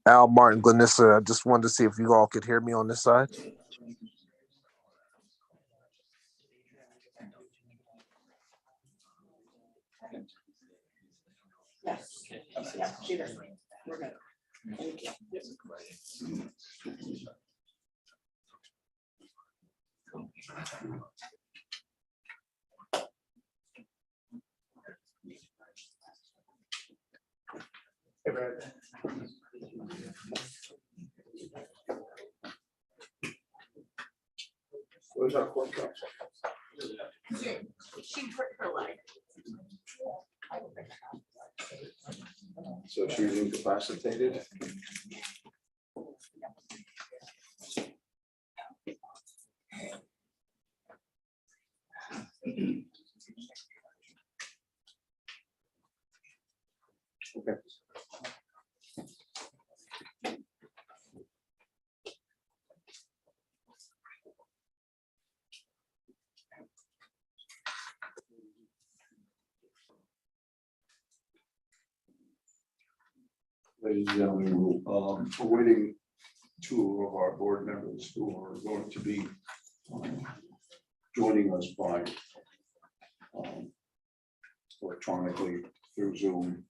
Al, Martin, Glenissa, I just wanted to see if you all could hear me on this side. Yes. Yeah, she does. We're good. Thank you. Where's our court counsel? She hurt her leg. So she's incapacitated? Okay. Ladies and gentlemen, we're waiting two of our board members who are going to be joining us by electronically through Zoom.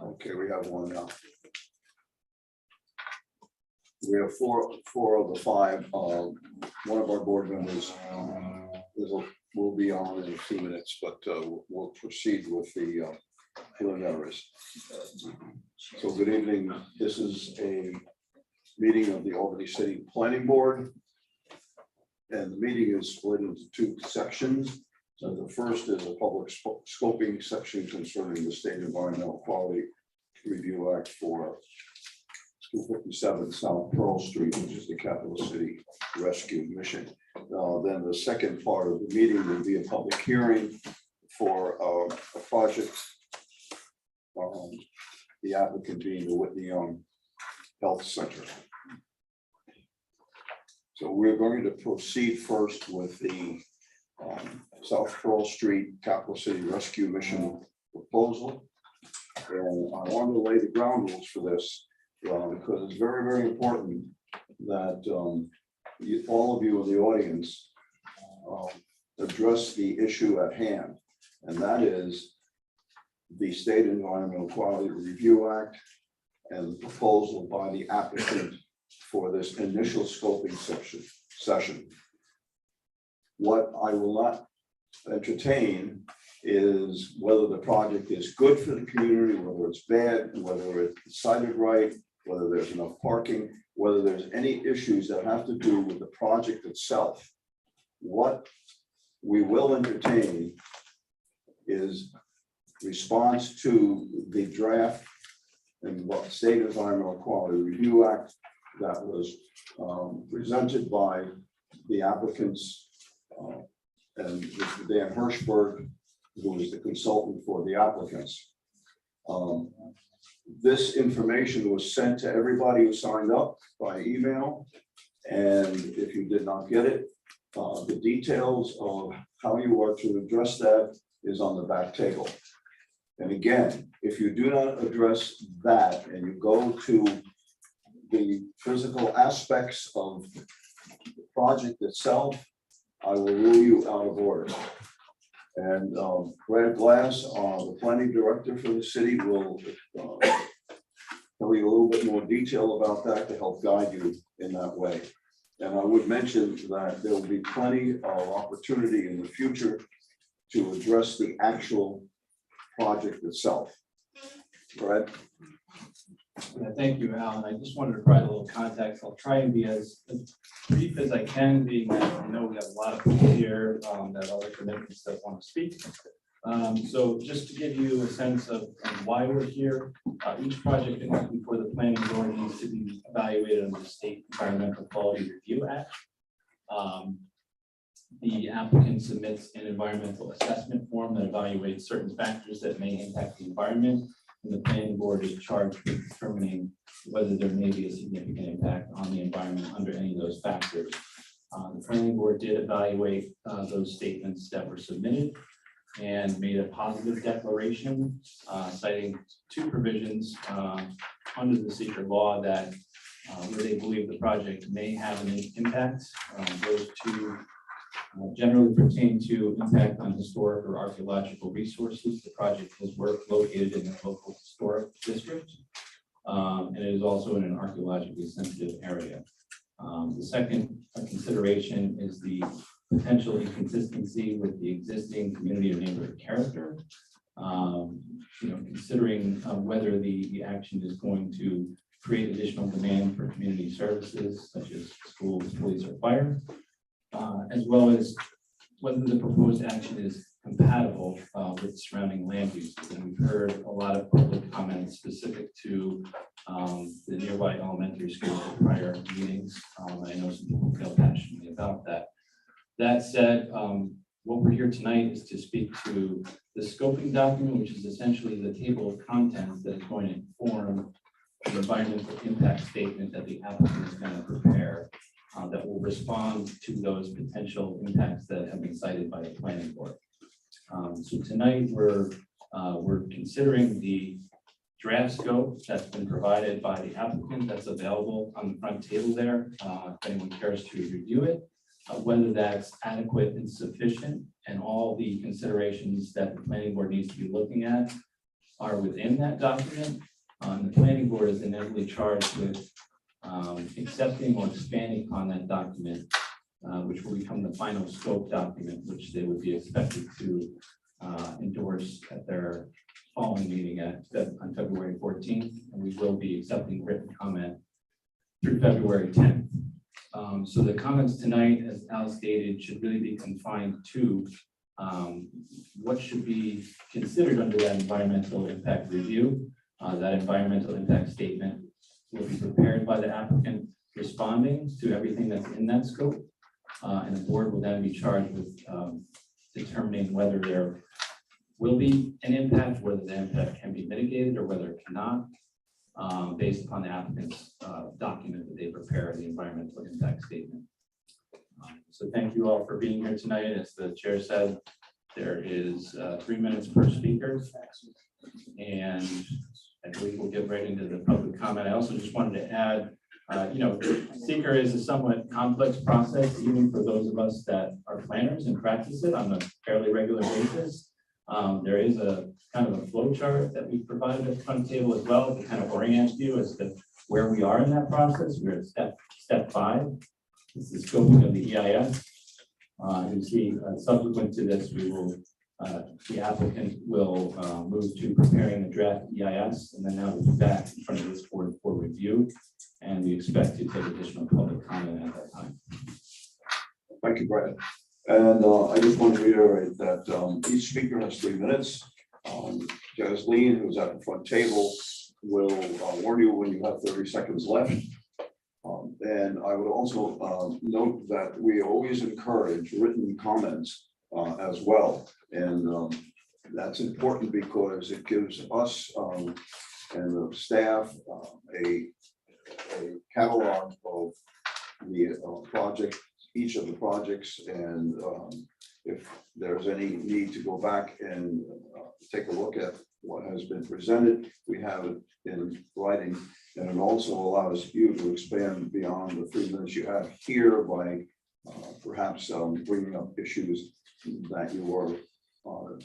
Okay, we have one now. We have four of the five. One of our board members will be on in a few minutes, but we'll proceed with the preliminaries. So good evening. This is a meeting of the Albany City Planning Board. And the meeting is split into two sections. So the first is a public scoping section concerning the State Environmental Quality Review Act for 257 South Pearl Street, which is the Capital City Rescue Mission. Then the second part of the meeting will be a public hearing for a project, the applicant being the Whitney Young Health Center. So we're going to proceed first with the South Pearl Street Capital City Rescue Mission proposal. And I want to lay the ground rules for this because it's very, very important that all of you in the audience address the issue at hand. And that is the State Environmental Quality Review Act and the proposal by the applicant for this initial scoping session. What I will not entertain is whether the project is good for the community, whether it's bad, whether it's sited right, whether there's enough parking, whether there's any issues that have to do with the project itself. What we will entertain is response to the draft and what State Environmental Quality Review Act that was presented by the applicants and Mr. Dan Hirschberg, who is the consultant for the applicants. This information was sent to everybody who signed up by email. And if you did not get it, the details of how you are to address that is on the back table. And again, if you do not address that and you go to the physical aspects of the project itself, I will rule you out of order. And Brad Glass, the planning director for the city, will tell you a little bit more detail about that to help guide you in that way. And I would mention that there will be plenty of opportunity in the future to address the actual project itself. Brad? Thank you, Alan. I just wanted to provide a little context. I'll try and be as brief as I can, being that I know we have a lot of people here that have other commitments that want to speak. So just to give you a sense of why we're here, each project that comes before the planning board needs to be evaluated under the State Environmental Quality Review Act. The applicant submits an environmental assessment form that evaluates certain factors that may impact the environment, and the planning board is charged with determining whether there may be a significant impact on the environment under any of those factors. The planning board did evaluate those statements that were submitted and made a positive declaration citing two provisions under the secret law that where they believe the project may have an impact. Those two generally pertain to impact on historic or archaeological resources. The project has work located in a local historic district, and it is also in an archaeologically sensitive area. The second consideration is the potential inconsistency with the existing community or neighborhood character. Considering whether the action is going to create additional demand for community services such as schools, police, or fire, as well as whether the proposed action is compatible with surrounding land uses. And we've heard a lot of public comments specific to the nearby elementary school at prior meetings. I know some people feel passionately about that. That said, what we're here tonight is to speak to the scoping document, which is essentially the table of contents that is going to inform the environmental impact statement that the applicant is going to prepare that will respond to those potential impacts that have been cited by the planning board. So tonight we're considering the draft scope that's been provided by the applicant that's available on the front table there. If anyone cares to review it, whether that's adequate and sufficient, and all the considerations that the planning board needs to be looking at are within that document. The planning board is inevitably charged with accepting or expanding upon that document, which will become the final scope document, which they would be expected to endorse at their following meeting on February 14th, and we will be accepting written comment through February 10th. So the comments tonight, as Al stated, should really be confined to what should be considered under that environmental impact review. That environmental impact statement will be prepared by the applicant responding to everything that's in that scope. And the board will then be charged with determining whether there will be an impact, whether the impact can be mitigated or whether it cannot, based upon the applicant's document that they prepare, the environmental impact statement. So thank you all for being here tonight. As the chair said, there is 3 minutes per speaker. And I believe we'll get right into the public comment. I also just wanted to add, seeker is a somewhat complex process, even for those of us that are planners and practice it on a fairly regular basis. There is a kind of a flow chart that we've provided at the front table as well to kind of orient you as to where we are in that process. We're at step 5. This is scoping of the EIS. You see, subsequent to this, we will the applicant will move to preparing the draft EIS, and then that will be back in front of this board for review. And we expect to take additional public comment at that time. Thank you, Brad. And I just want to reiterate that each speaker has 3 minutes. Jasleen, who's at the front table, will warn you when you have 30 seconds left. And I would also note that we always encourage written comments as well. And that's important because it gives us and the staff a catalog of the project, each of the projects, and if there's any need to go back and take a look at what has been presented, we have it in writing, and it also allows you to expand beyond the 3 minutes you have here by perhaps bringing up issues that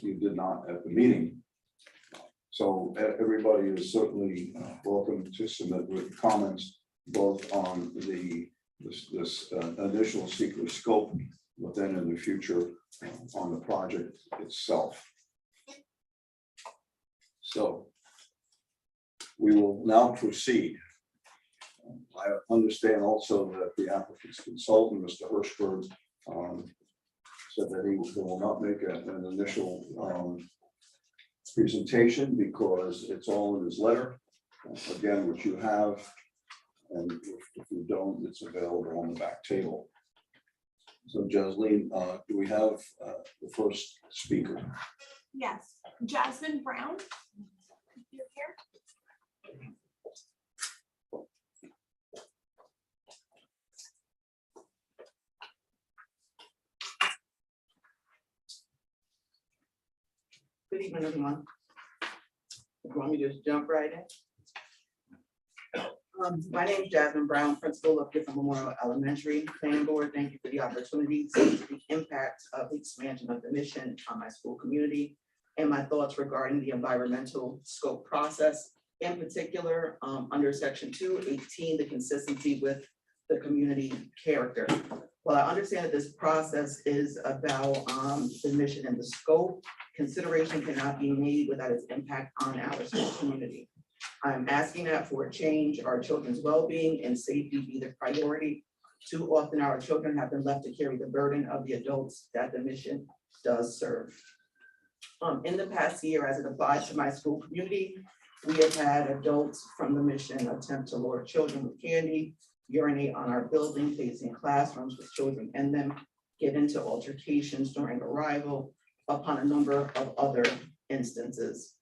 you did not at the meeting. So everybody is certainly welcome to submit written comments both on this initial secret scope, but then in the future on the project itself. So we will now proceed. I understand also that the applicant's consultant, Mr. Hirschberg, said that he will not make an initial presentation because it's all in his letter, again, which you have, and if you don't, it's available on the back table. So Jasleen, do we have the first speaker? Yes, Jasmine Brown. You're here. evening, everyone. You want me to just jump right in? My name is Jasmine Brown, principal of Gifford Memorial Elementary. Planning Board, thank you for the opportunity to see the impact of the expansion of the mission on my school community and my thoughts regarding the environmental scope process. In particular, under section 218, the consistency with the community character. Well, I understand that this process is about the mission and the scope. Consideration cannot be made without its impact on our school community. I'm asking that for a change, our children's well-being and safety be the priority. Too often our children have been left to carry the burden of the adults that the mission does serve. In the past year, as it applies to my school community, we have had adults from the mission attempt to lure children with candy, urinate on our building facing classrooms with children in them, get into altercations during arrival, upon a number of other instances.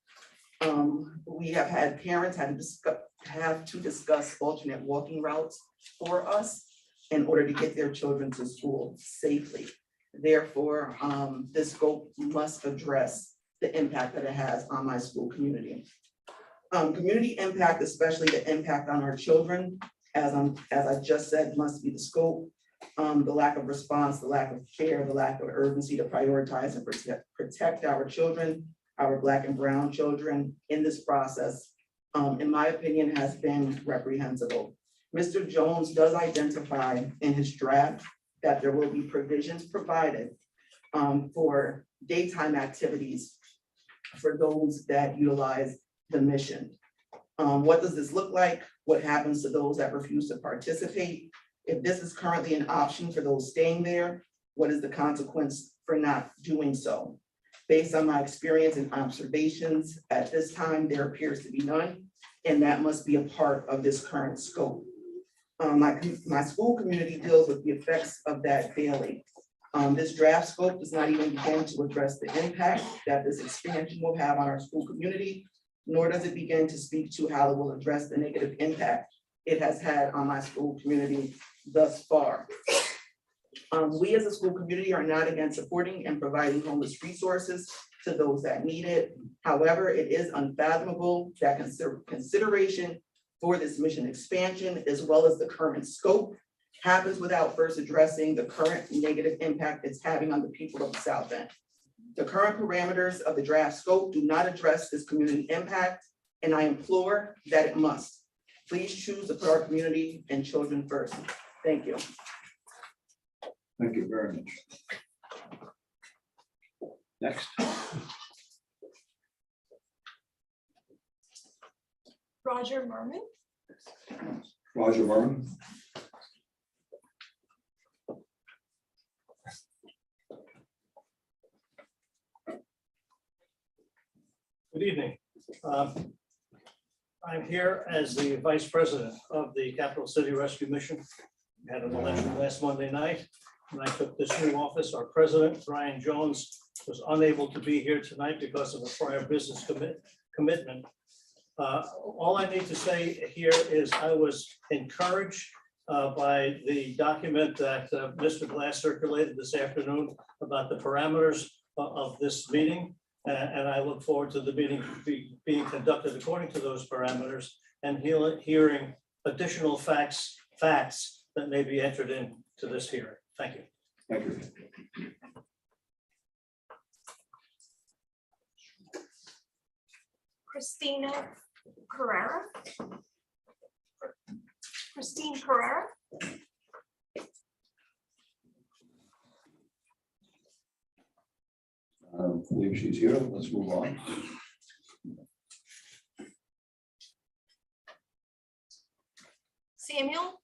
We have had parents have to discuss alternate walking routes for us in order to get their children to school safely. Therefore, this scope must address the impact that it has on my school community. Community impact, especially the impact on our children, as I just said, must be the scope. The lack of response, the lack of care, the lack of urgency to prioritize and protect our children, our Black and brown children in this process, in my opinion, has been reprehensible. Mr. Jones does identify in his draft that there will be provisions provided for daytime activities for those that utilize the mission. What does this look like? What happens to those that refuse to participate? If this is currently an option for those staying there, what is the consequence for not doing so? Based on my experience and observations, at this time, there appears to be none, and that must be a part of this current scope. My school community deals with the effects of that daily. This draft scope does not even begin to address the impact that this expansion will have on our school community, nor does it begin to speak to how it will address the negative impact it has had on my school community thus far. We as a school community are not against supporting and providing homeless resources to those that need it. However, it is unfathomable that consideration for this mission expansion, as well as the current scope, happens without first addressing the current negative impact it's having on the people of the South End. The current parameters of the draft scope do not address this community impact, and I implore that it must. Please choose to put our community and children first. Thank you. Thank you very much. Next. Roger Merman. Roger Merman. Good evening. I'm here as the Vice President of the Capital City Rescue Mission. We had an election last Monday night, and I took this new office. Our President, Brian Jones, was unable to be here tonight because of a prior business commitment. All I need to say here is I was encouraged by the document that Mr. Glass circulated this afternoon about the parameters of this meeting. And I look forward to the meeting being conducted according to those parameters and hearing additional facts that may be entered into this hearing. Thank you. Thank you. Christina Carrera. Christine Carrera. I don't believe she's here. Let's move on. Samuel.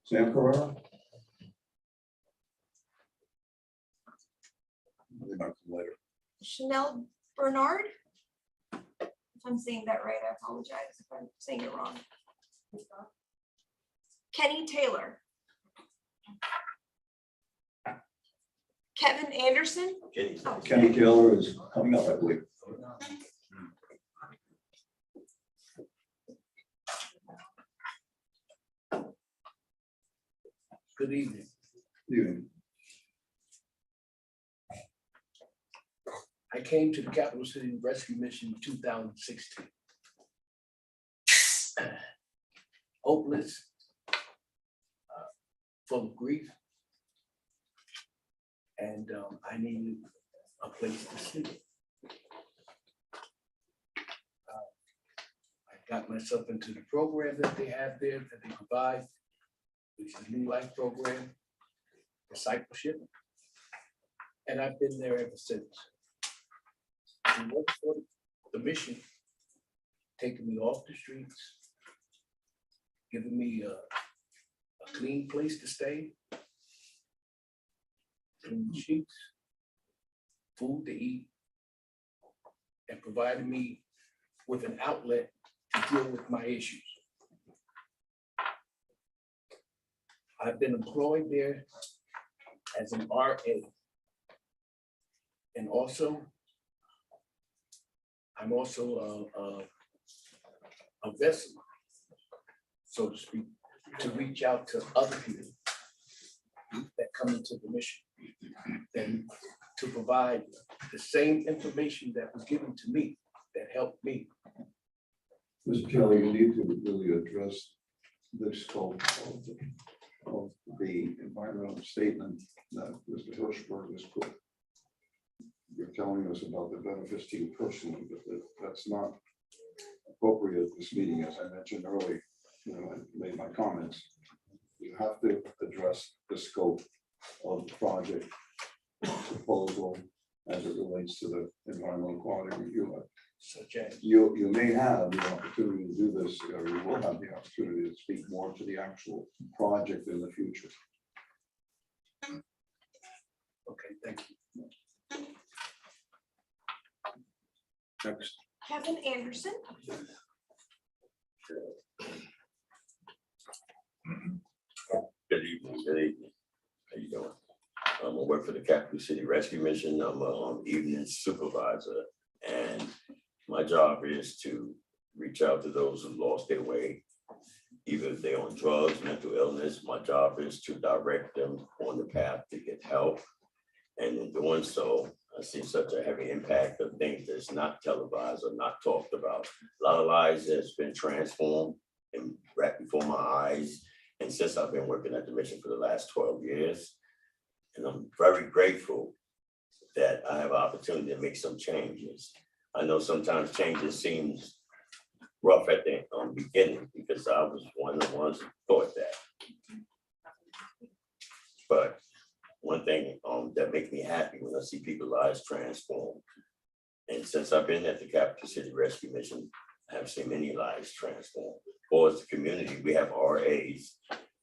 Sam Carrera. Later. Chanel Bernard. If I'm saying that right, I apologize if I'm saying it wrong. Kenny Taylor. Kevin Anderson. Oh. Kenny Taylor is coming up, I believe. Good evening. Evening. I came to the Capital City Rescue Mission in 2016. Hopeless, full of grief, and I needed a place to sleep. I got myself into the program that they have there, that they provide, which is a New Life program, discipleship, and I've been there ever since. And what's for the mission, taking me off the streets, giving me a clean place to stay, clean sheets, food to eat, and providing me with an outlet to deal with my issues. I've been employed there as an RA. And also, I'm also a vessel, so to speak, to reach out to other people that come into the mission, and to provide the same information that was given to me, that helped me. Mr. Kelly, you need to really address the scope of the environmental statement that Mr. Hirschberg has put. You're telling us about the benefits to you personally, but that's not appropriate at this meeting. As I mentioned earlier, I made my comments. You have to address the scope of the project proposal as it relates to the environmental quality review. Such as, You may have the opportunity to do this, or you will have the opportunity to speak more to the actual project in the future. okay, thank you. Next. Kevin Anderson. Good evening, good evening. How you doing? I work for the Capital City Rescue Mission. I'm an evening supervisor, and my job is to reach out to those who lost their way. Either if they're on drugs, mental illness, my job is to direct them on the path to get help. And in doing so, I see such a heavy impact of things that's not televised or not talked about. A lot of lives that's been transformed and right before my eyes. And since I've been working at the mission for the last 12 years, and I'm very grateful that I have an opportunity to make some changes. I know sometimes changes seems rough at the beginning because I was one of the ones who thought that. But one thing that makes me happy when I see people's lives transformed. And since I've been at the Capital City Rescue Mission, I have seen many lives transformed. For as a community, we have RAs.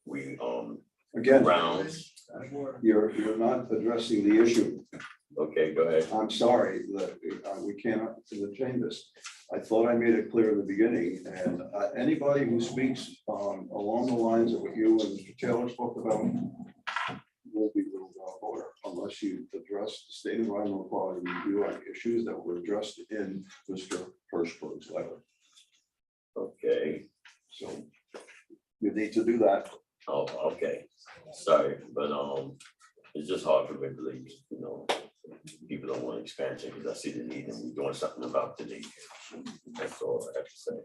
We Again, rounds. you're not addressing the issue. Okay, go ahead. I'm sorry that we cannot change this. I thought I made it clear in the beginning, and anybody who speaks along the lines of what you and Mr. Taylor spoke about will be ruled out of order unless you address the state environmental quality review on issues that were addressed in Mr. Hirschberg's letter. Okay. So you need to do that. Oh, okay. Sorry, but it's just hard for me to believe, people don't want expansion because I see the need and we're doing something about the need. That's all I have to say.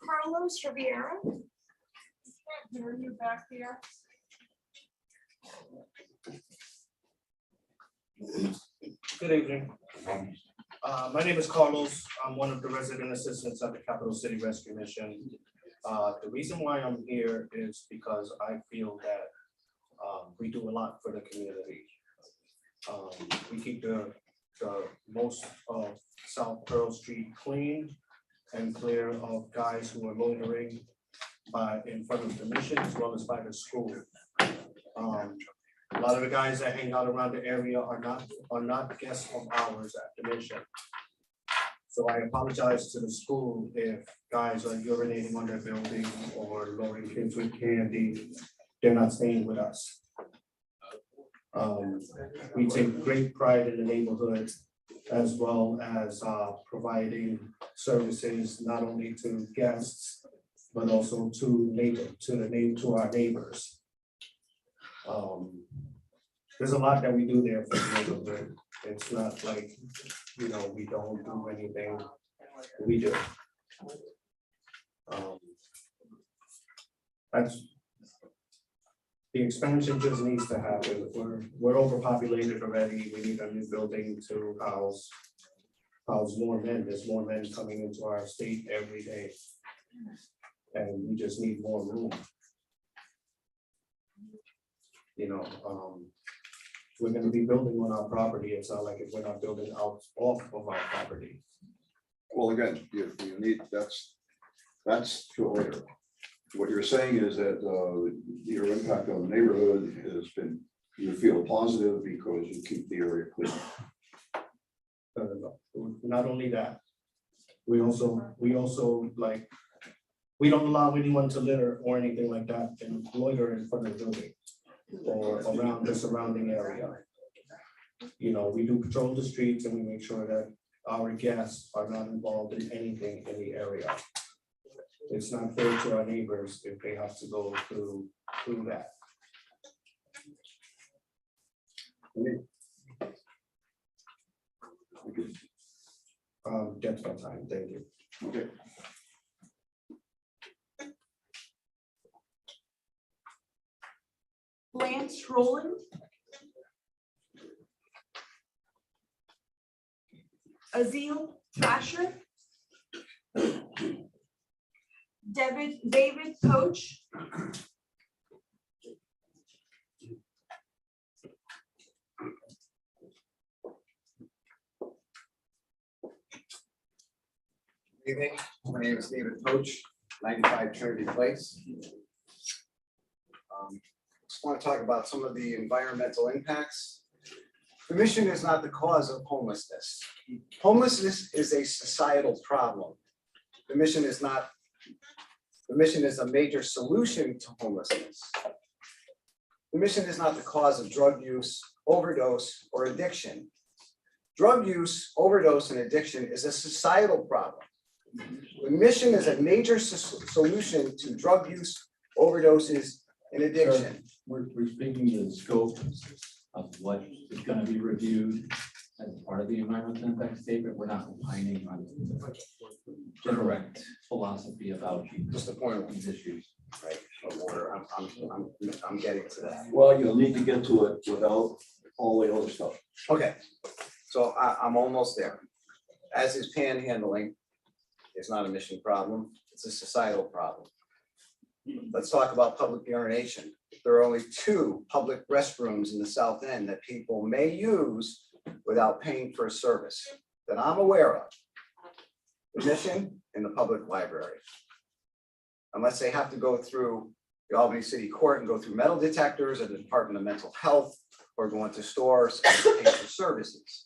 Carlos Riviera. Are you back here? Good evening. My name is Carlos. I'm one of the resident assistants at the Capital City Rescue Mission. The reason why I'm here is because I feel that we do a lot for the community. We keep the most of South Pearl Street clean and clear of guys who are loitering in front of the mission as well as by the school. A lot of the guys that hang out around the area are not guests of ours at the mission. So I apologize to the school if guys are urinating on their building or luring kids with candy. They're not staying with us. We take great pride in the neighborhood as well as providing services not only to guests, but also to our neighbors. there's a lot that we do there for the neighborhood. It's not like, you know, we don't do anything, we do. That's, the expansion just needs to happen. We're overpopulated already. We need a new building to house more men. There's more men coming into our state every day. And we just need more room. You know, we're gonna be building on our property. It's not like if we're not building out off of our property. Well, again, you need, that's for later. What you're saying is that your impact on the neighborhood has been, you feel positive because you keep the area clean. Not only that, we also like, we don't allow anyone to litter or anything like that and loiter in front of the building or around the surrounding area. You know, we do patrol the streets and we make sure that our guests are not involved in anything in the area. It's not fair to our neighbors if they have to go through that. That's my time, thank you. Okay. Lance Roland. Azil Asher. David Coach. Good evening, my name is David Coach, 95 Trinity Place. Just want to talk about some of the environmental impacts. The mission is not the cause of homelessness. Homelessness is a societal problem. The mission is a major solution to homelessness. The mission is not the cause of drug use, overdose, or addiction. Drug use, overdose, and addiction is a societal problem. The mission is a major solution to drug use, overdoses, and addiction. We're speaking to the scope of what is going to be reviewed as part of the environmental impact statement. We're not opining on the correct philosophy about Just a point of these issues. right of order. I'm getting to that. Well, you'll need to get to it without all the other stuff. Okay, so I'm almost there. As is panhandling, it's not a mission problem, it's a societal problem. Let's talk about public urination. There are only 2 public restrooms in the South End that people may use without paying for a service that I'm aware of. The mission and the public library. Unless they have to go through the Albany City Court and go through metal detectors at the Department of Mental Health or go into stores and pay for services.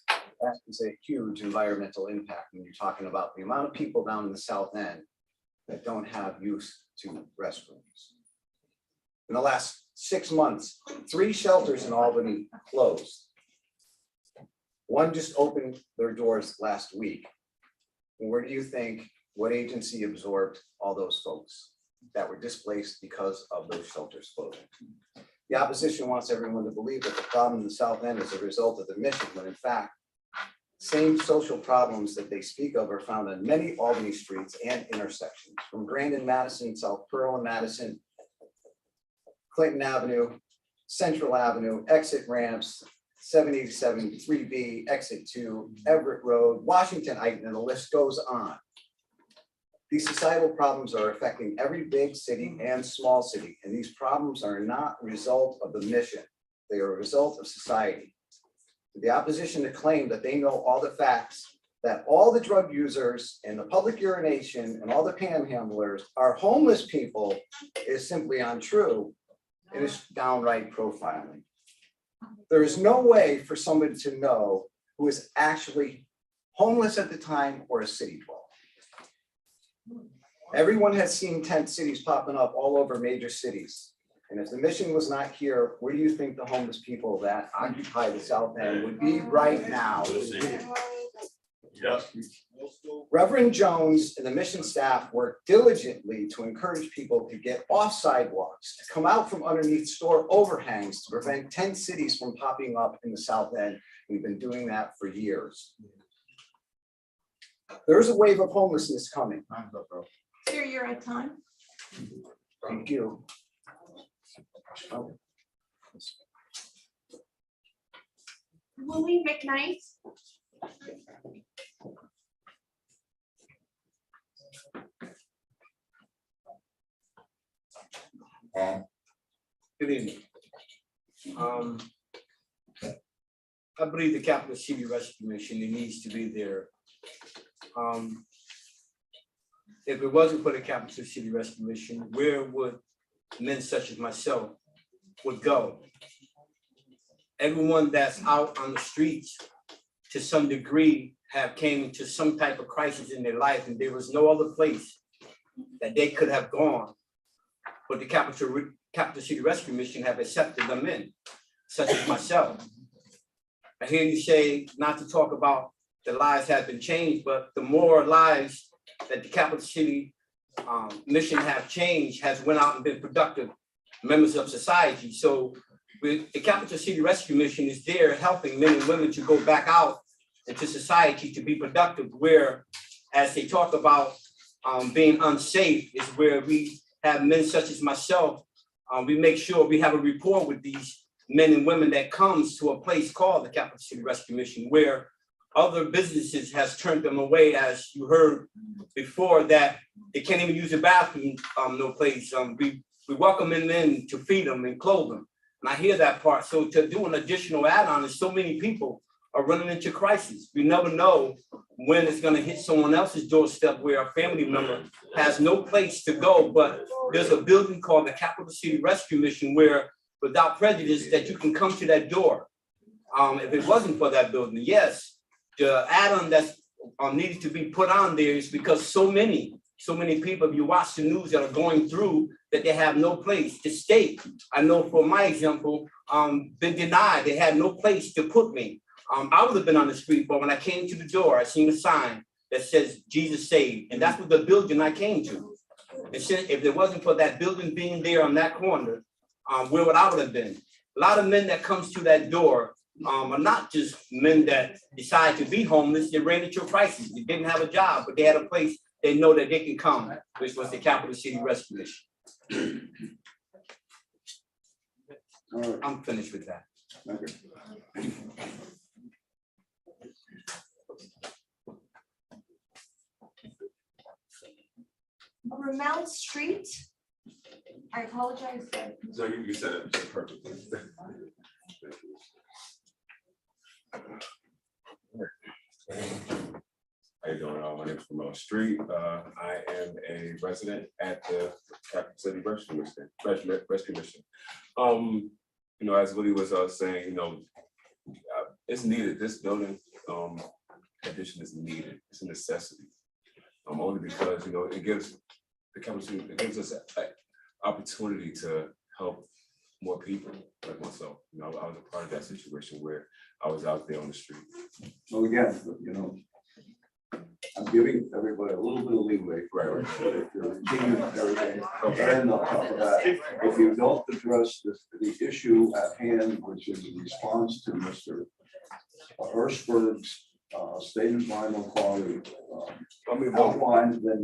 That is a huge environmental impact when you're talking about the amount of people down in the South End that don't have use to restrooms. In the last 6 months, 3 shelters in Albany closed. One just opened their doors last week. And where do you think, what agency absorbed all those folks that were displaced because of those shelters closing? The opposition wants everyone to believe that the problem in the South End is a result of the mission, when in fact, same social problems that they speak of are found on many Albany streets and intersections, from Grandin, Madison, South Pearl and Madison, Clinton Avenue, Central Avenue, exit ramps, 787, 3B, exit 2, Everett Road, Washington, and the list goes on. These societal problems are affecting every big city and small city, and these problems are not a result of the mission. They are a result of society. The opposition to claim that they know all the facts, that all the drug users and the public urination and all the panhandlers are homeless people is simply untrue. It is downright profiling. There is no way for somebody to know who is actually homeless at the time or a city dweller. Everyone has seen tent cities popping up all over major cities. And if the mission was not here, where do you think the homeless people that occupy the South End would be right now? Yes. Reverend Jones and the mission staff worked diligently to encourage people to get off sidewalks, to come out from underneath store overhangs to prevent tent cities from popping up in the South End. We've been doing that for years. There's a wave of homelessness coming. Sir, you're at time. Thank you. Willie McKnight. Good evening. I believe the Capital City Rescue Mission, it needs to be there. If it wasn't for the Capital City Rescue Mission, where would men such as myself would go? Everyone that's out on the streets to some degree have came into some type of crisis in their life, and there was no other place that they could have gone. But the Capital City Rescue Mission have accepted them in, such as myself. I hear you say not to talk about the lives have been changed, but the more lives that the Capital City Mission have changed has went out and been productive members of society. So the Capital City Rescue Mission is there helping men and women to go back out into society to be productive, where as they talk about being unsafe is where we have men such as myself. We make sure we have a rapport with these men and women that comes to a place called the Capital City Rescue Mission, where other businesses has turned them away, as you heard before, that they can't even use the bathroom, no place. We welcome them in to feed them and clothe them. And I hear that part. So to do an additional add-on, is so many people are running into crisis. We never know when it's going to hit someone else's doorstep where a family member has no place to go. But there's a building called the Capital City Rescue Mission where, without prejudice, that you can come to that door. If it wasn't for that building, yes, the add-on that's needed to be put on there is because so many people, if you watch the news, that are going through that they have no place to stay. I know for my example, been denied. They had no place to put me. I would have been on the street, but when I came to the door, I seen a sign that says Jesus saved. And that's what the building I came to. And if it wasn't for that building being there on that corner, where would I have been? A lot of men that comes to that door are not just men that decide to be homeless. They ran into a crisis. They didn't have a job, but they had a place they know that they can come, which was the Capital City Rescue Mission. All right, I'm finished with that. okay. Ramel Street. I apologize. So you said it perfectly. How you doing? My name is Ramel Street. I am a resident at the Capital City Rescue Mission. You know, as Willie was saying, you know, it's needed. This building addition is needed. It's a necessity. Only because, you know, it gives the Capital City, it gives us an opportunity to help more people like myself. You know, I was a part of that situation where I was out there on the street. So again, you know, I'm giving everybody a little bit of leeway. Right. If you're continuing everything, and on top of that, if you don't address the issue at hand, which is in response to Mr. Hirschberg's state environmental quality outline, then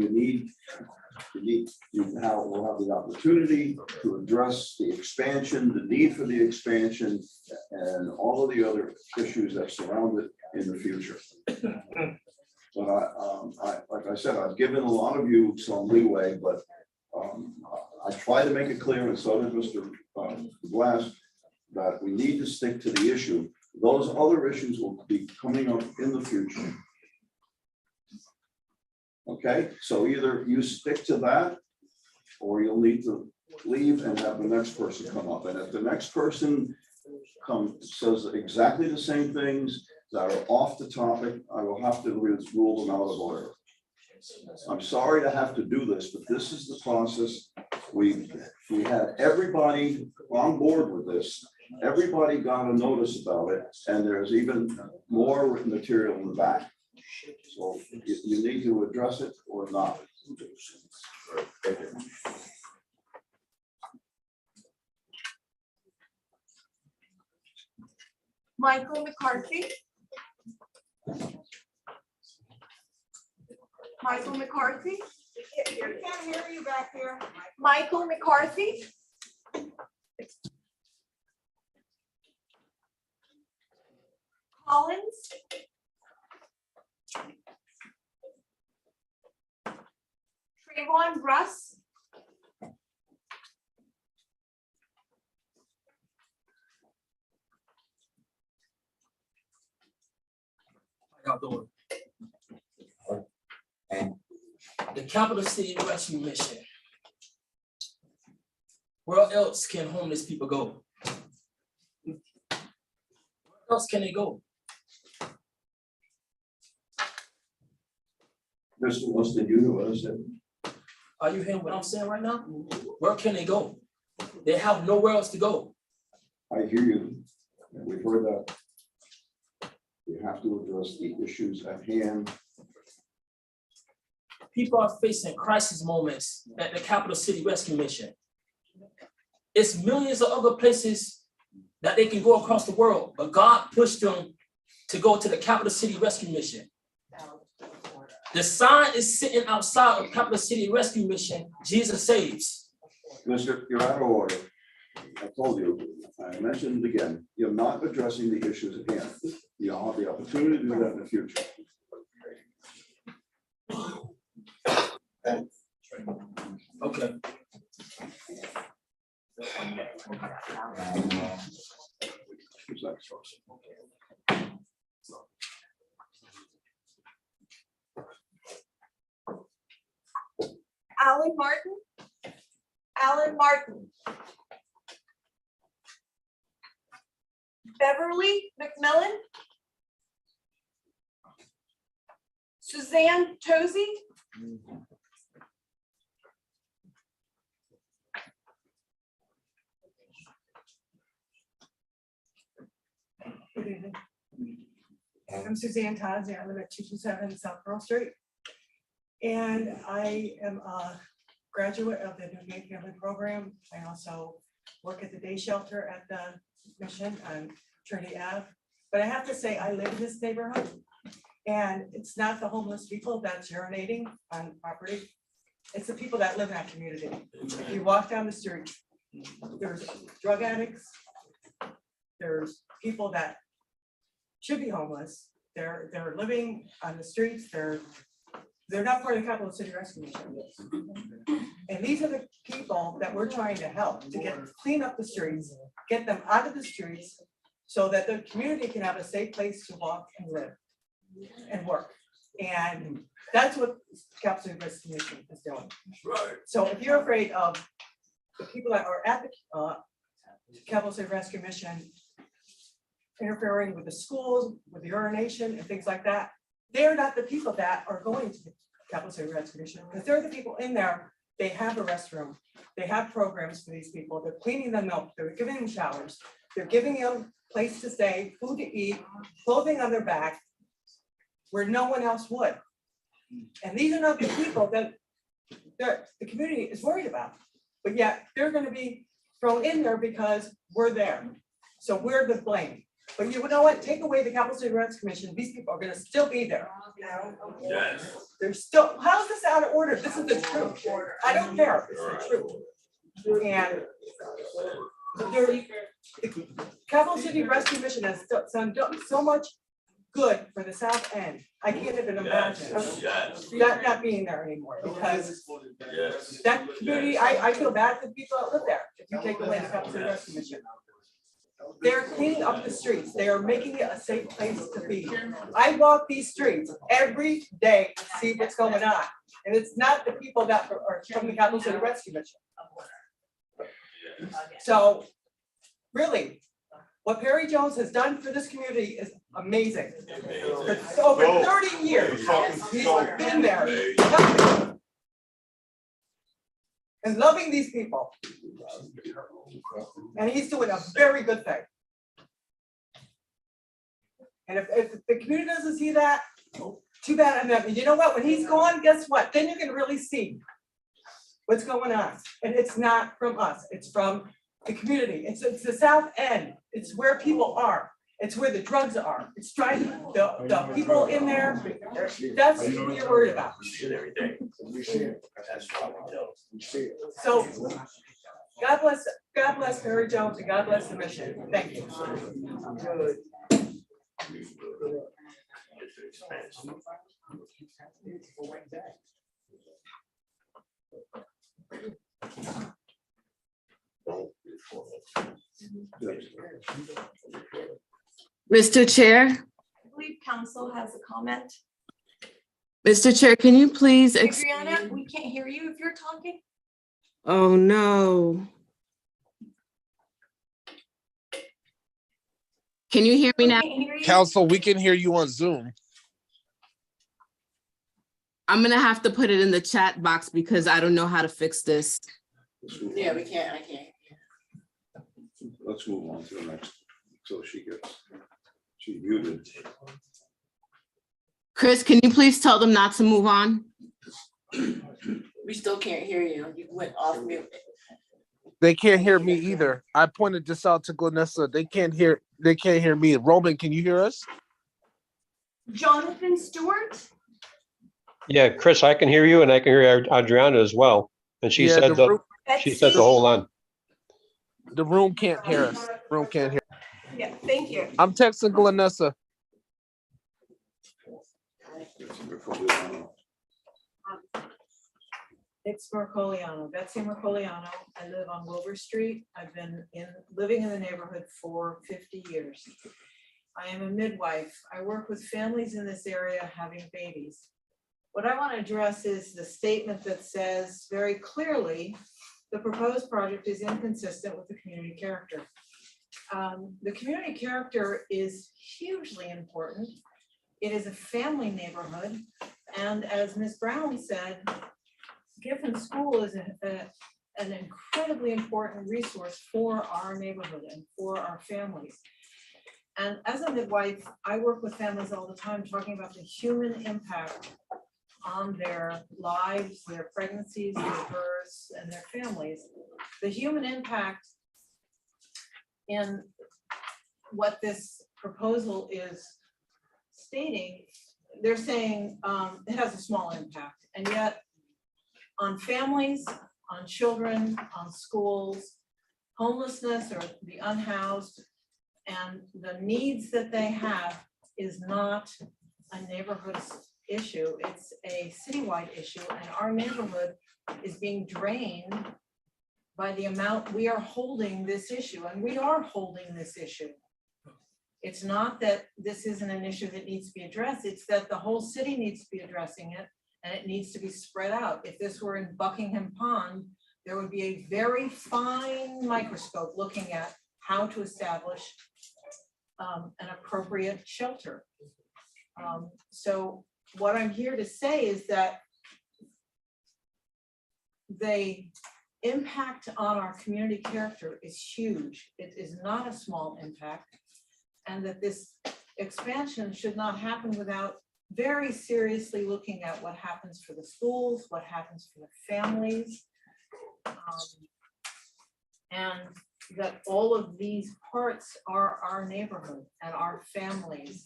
we'll have the opportunity to address the expansion, the need for the expansion, and all of the other issues that surround it in the future. But like I said, I've given a lot of you some leeway, but I try to make it clear, and so did Mr. Glass, that we need to stick to the issue. Those other issues will be coming up in the future. Okay, so either you stick to that, or you'll need to leave and have the next person come up. And if the next person says exactly the same things that are off the topic, I will have to rule them out of order. I'm sorry to have to do this, but this is the process. We had everybody on board with this. Everybody got a notice about it, and there's even more written material in the back. So you need to address it or not. Thank you. Michael McCarthy. Michael McCarthy. Can't hear you back here. Michael McCarthy. Collins. Trayvon Russ. Y'all doing? The Capital City Rescue Mission. Where else can homeless people go? Where else can they go? Mr. Winston, you know what I said. Are you hearing what I'm saying right now? Where can they go? They have nowhere else to go. I hear you. And we've heard that. You have to address the issues at hand. People are facing crisis moments at the Capital City Rescue Mission. It's millions of other places that they can go across the world, but God pushed them to go to the Capital City Rescue Mission. The sign is sitting outside of Capital City Rescue Mission, Jesus Saves. Mister, you're out of order. I told you, I mentioned it again, you're not addressing the issues at hand. You'll have the opportunity to do that in the future. Okay. Who's next? Alan Martin. Alan Martin. Beverly McMillan. Suzanne Tozy. Good evening. I'm Suzanne Tazi. I live at 227 South Pearl Street. And I am a graduate of the New Gate Family Program. I also work at the day shelter at the mission on Trinity Ave. But I have to say, I live in this neighborhood. And it's not the homeless people that's urinating on property. It's the people that live in that community. If you walk down the street, there's drug addicts. There's people that should be homeless. They're living on the streets. They're not part of the Capital City Rescue Mission. And these are the people that we're trying to help to clean up the streets, get them out of the streets so that the community can have a safe place to walk and live and work. And that's what Capital City Rescue Mission is doing. So if you're afraid of the people that are at the Capital City Rescue Mission interfering with the schools, with the urination and things like that, they're not the people that are going to the Capital City Rescue Mission, because they're the people in there. They have a restroom, they have programs for these people, they're cleaning them up, they're giving them showers, they're giving them a place to stay, food to eat, clothing on their back, where no one else would. And these are not the people that the community is worried about, but yet they're going to be thrown in there because we're there. So we're the blame. But you know what? Take away the Capital City Rescue Commission, these people are going to still be there. Yes. They're still, how is this out of order? This is the truth. I don't care. It's the truth. And the Capital City Rescue Mission has done so much good for the South End. I can't even imagine that not being there anymore, because that community, I feel bad for the people that live there. If you take away the Capital City Rescue Mission, they're cleaning up the streets. They are making it a safe place to be. I walk these streets every day to see what's going on, and it's not the people that are from the Capital City Rescue Mission. So, really, what Perry Jones has done for this community is amazing. For over 30 years, he's been there helping and loving these people. And he's doing a very good thing. And if the community doesn't see that, Too bad I met him. You know what? When he's gone, guess what? Then you can really see what's going on. And it's not from us. It's from the community. It's the South End. It's where people are. It's where the drugs are. It's driving the people in there. That's what you're worried about. Every day. So God bless Mary Jones and God bless the mission. Thank you. Good. Mr. Chair, I believe council has a comment. Mr. Chair, can you please Adriana, we can't hear you if you're talking. Oh, no. Can you hear me We now? can't hear you. Council, we can hear you on Zoom. I'm gonna have to put it in the chat box because I don't know how to fix this. Yeah, we can't, I can't. Let's move on to the next, so she muted. Chris, can you please tell them not to move on? We still can't hear you. You went off mute. They can't hear me either. I pointed this out to Glenessa. They can't hear me. Roman, can you hear us? Jonathan Stewart. Yeah, Chris, I can hear you and I can hear Adriana as well. And she said she said to hold on. The room can't hear us. Room can't hear. Yeah, thank you. I'm texting Glenessa. It's Mercoliano, Betsy Mercoliano. I live on Wilbur Street. I've been living in the neighborhood for 50 years. I am a midwife. I work with families in this area having babies. What I want to address is the statement that says very clearly, the proposed project is inconsistent with the community character. The community character is hugely important. It is a family neighborhood. And as Ms. Brown said, Giffen School is an incredibly important resource for our neighborhood and for our families. And as a midwife, I work with families all the time talking about the human impact on their lives, their pregnancies, their births, and their families. The human impact in what this proposal is stating, they're saying it has a small impact, and yet on families, on children, on schools, homelessness or the unhoused, and the needs that they have is not a neighborhood issue, it's a citywide issue, and our neighborhood is being drained by the amount we are holding this issue, and we are holding this issue. It's not that this isn't an issue that needs to be addressed, it's that the whole city needs to be addressing it, and it needs to be spread out. If this were in Buckingham Pond, there would be a very fine microscope looking at how to establish an appropriate shelter. So what I'm here to say is that the impact on our community character is huge. It is not a small impact, and that this expansion should not happen without very seriously looking at what happens for the schools, what happens for the families, and that all of these parts are our neighborhood and our families.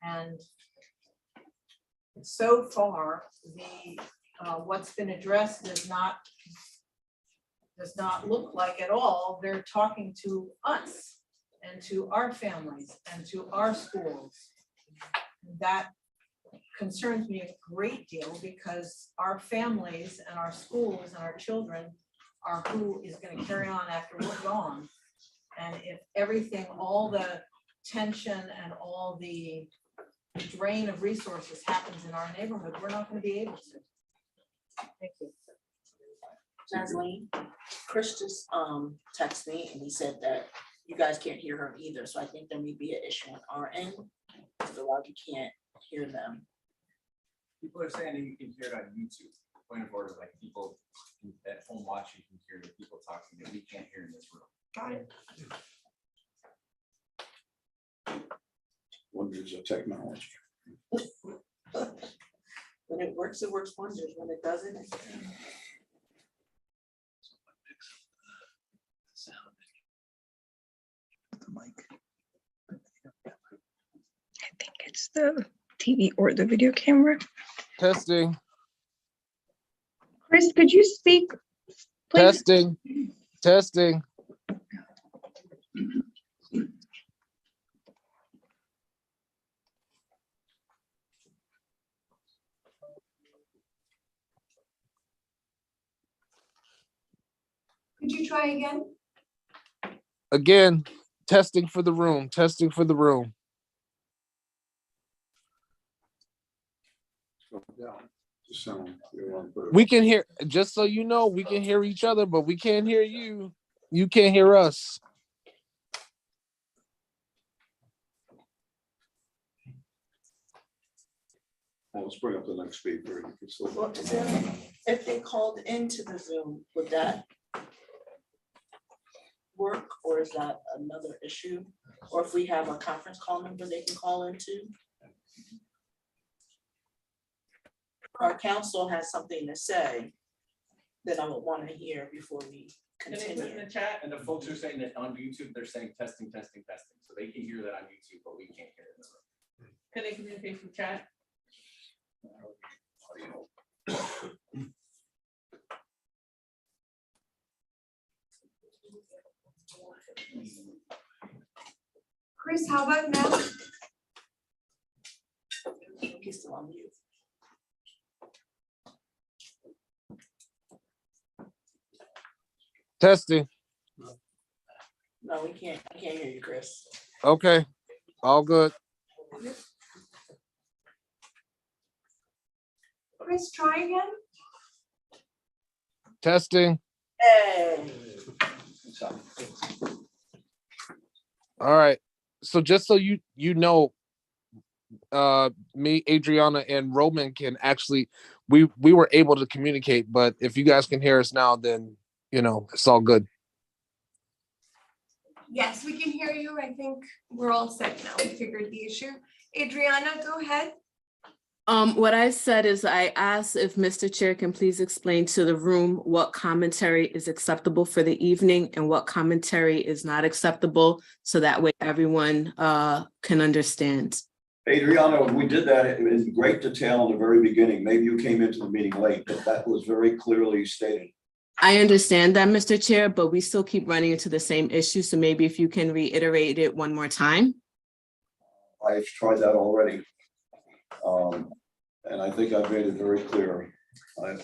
And so far, the what's been addressed does not look like at all they're talking to us and to our families and to our schools. That concerns me a great deal because our families and our schools and our children are who is going to carry on after we're gone. And if everything, all the tension and all the drain of resources happens in our neighborhood, we're not going to be able to. Thank you. Jasmine, Chris just texted me and he said that you guys can't hear her either. So I think there may be an issue on our end. So you can't hear them. People are saying you can hear it on YouTube. Point of order, like people at home watching can hear the people talking that we can't hear in this room. Got it. Wonders of technology. When it works wonders. When it doesn't, it I think it's the TV or the video camera. Testing, Chris, could you speak, please? testing, testing. Could you try again? Again, testing for the room, testing for the room. We can hear, just so you know, we can hear each other, but we can't hear you. You can't hear us. Well, let's bring up the next speaker. You can still- Well, is there, if they called into the Zoom, would that work, or is that another issue? Or if we have a conference call number they can call into? Our council has something to say that I would want to hear before we Can they put in the continue. chat? And the folks are saying that on YouTube, they're saying testing, testing, testing, so they can hear that on YouTube, but we can't hear it in the room. Can they communicate through chat? Chris, how about now? He's still on mute. Testing. No, we can't, I can't hear you, Chris. Okay, all good. Chris, try again. Testing. Hey. All right. So just so you know, me, Adriana, and Roman can actually, we were able to communicate, but if you guys can hear us now, then you know it's all good. Yes, we can hear you. I think we're all set now. We figured the issue. Adriana, go ahead. What I said is I asked if Mr. Chair can please explain to the room what commentary is acceptable for the evening and what commentary is not acceptable, so that way everyone can understand. Adriana, we did that in great detail in the very beginning. Maybe you came into the meeting late, but that was very clearly stated. I understand that, Mr. Chair, but we still keep running into the same issue, so maybe if you can reiterate it one more time. I've tried that already. And I think I've made it very clear. I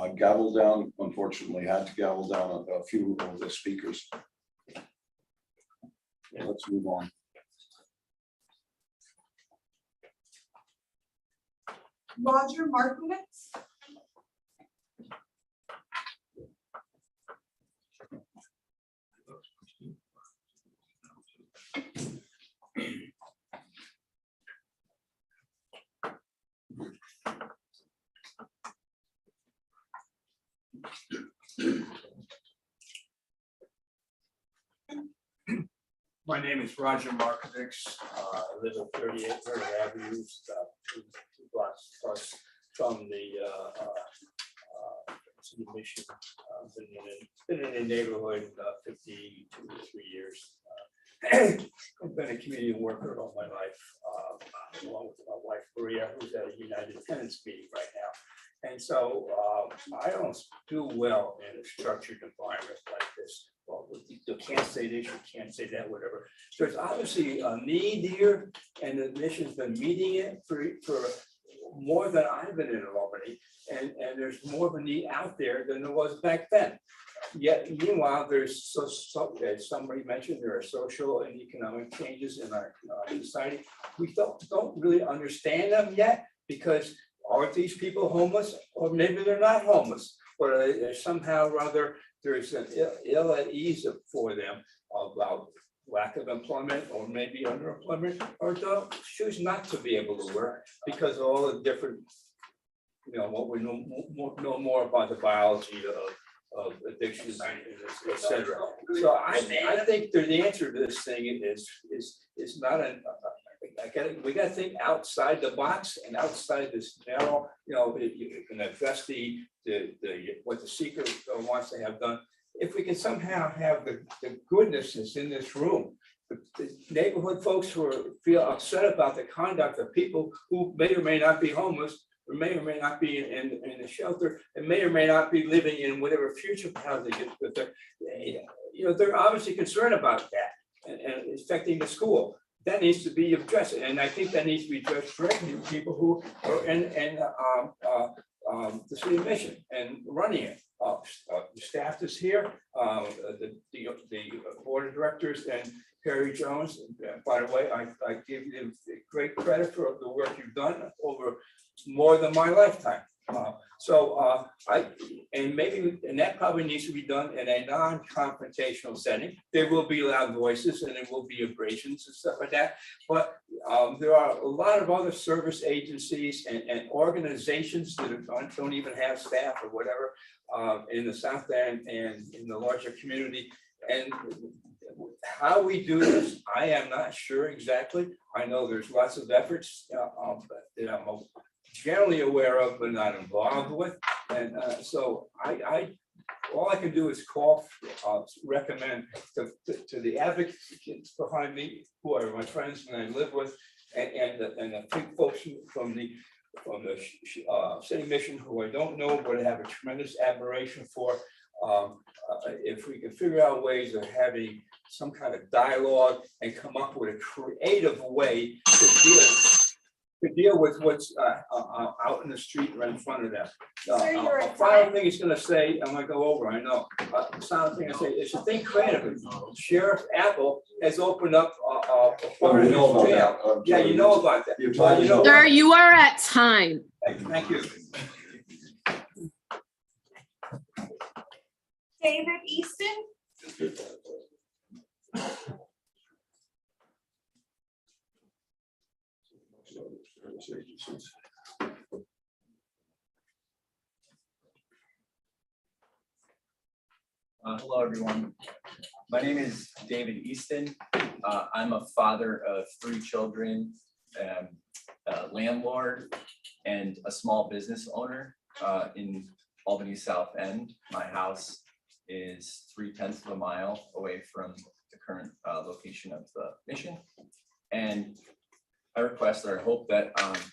gavelled down, unfortunately, had to gavel down a few of the speakers. Yeah, let's move on. Roger Markowitz. My name is Roger Markovich. I live at 38 River Avenue, two blocks plus from the city mission. Been in the neighborhood 53 years. I've been a community worker all my life, along with my wife Maria, who's at a United Tenants meeting right now. And so I don't do well in a structured environment like this. Well, you can't say this, you can't say that, whatever. So there's obviously a need here, and the mission's been meeting it for more than I've been in Albany, and there's more of a need out there than there was back then. Yet meanwhile, there's so as somebody mentioned, there are social and economic changes in our society. We don't really understand them yet, because are these people homeless, or maybe they're not homeless, but they're somehow or other there's an ill at ease for them about lack of employment or maybe underemployment, or don't choose not to be able to work because of all the different, what we know more about the biology of addictions, et cetera. So I think the answer to this thing is not we gotta think outside the box and outside this narrow, you can address what the seeker wants to have done. If we can somehow have the goodness that's in this room, the neighborhood folks who feel upset about the conduct of people who may or may not be homeless, or may not be in a shelter, and may or may not be living in whatever future housing is, but they're obviously concerned about that and it's affecting the school. That needs to be addressed, and I think that needs to be addressed directly with people who are in the city mission and running it. The staff is here, the board of directors and Perry Jones. By the way, I give you great credit for the work you've done over more than my lifetime. And that probably needs to be done in a non-confrontational setting. There will be loud voices and there will be abrasions and stuff like that. But there are a lot of other service agencies and organizations that don't even have staff or whatever in the South End and in the larger community. And how we do this, I am not sure exactly. I know there's lots of efforts that I'm generally aware of but not involved with, and so all I can do is recommend to the advocates behind me, who are my friends and I live with, and the big folks from the city mission who I don't know but I have a tremendous admiration for. If we can figure out ways of having some kind of dialogue and come up with a creative way to deal with what's out in the street right in front of them. Final thing he's going to say, I'm going to go over, I know. Final thing I say is to think creatively. Sheriff Apple has opened up jail. Yeah, you know about that. Sir, you are at time. Thank you. David Easton? Hello, everyone. My name is David Easton. I'm a father of 3 children, a landlord, and a small business owner in Albany South End. My house is 3/10 of a mile away from the current location of the mission. And I request or I hope that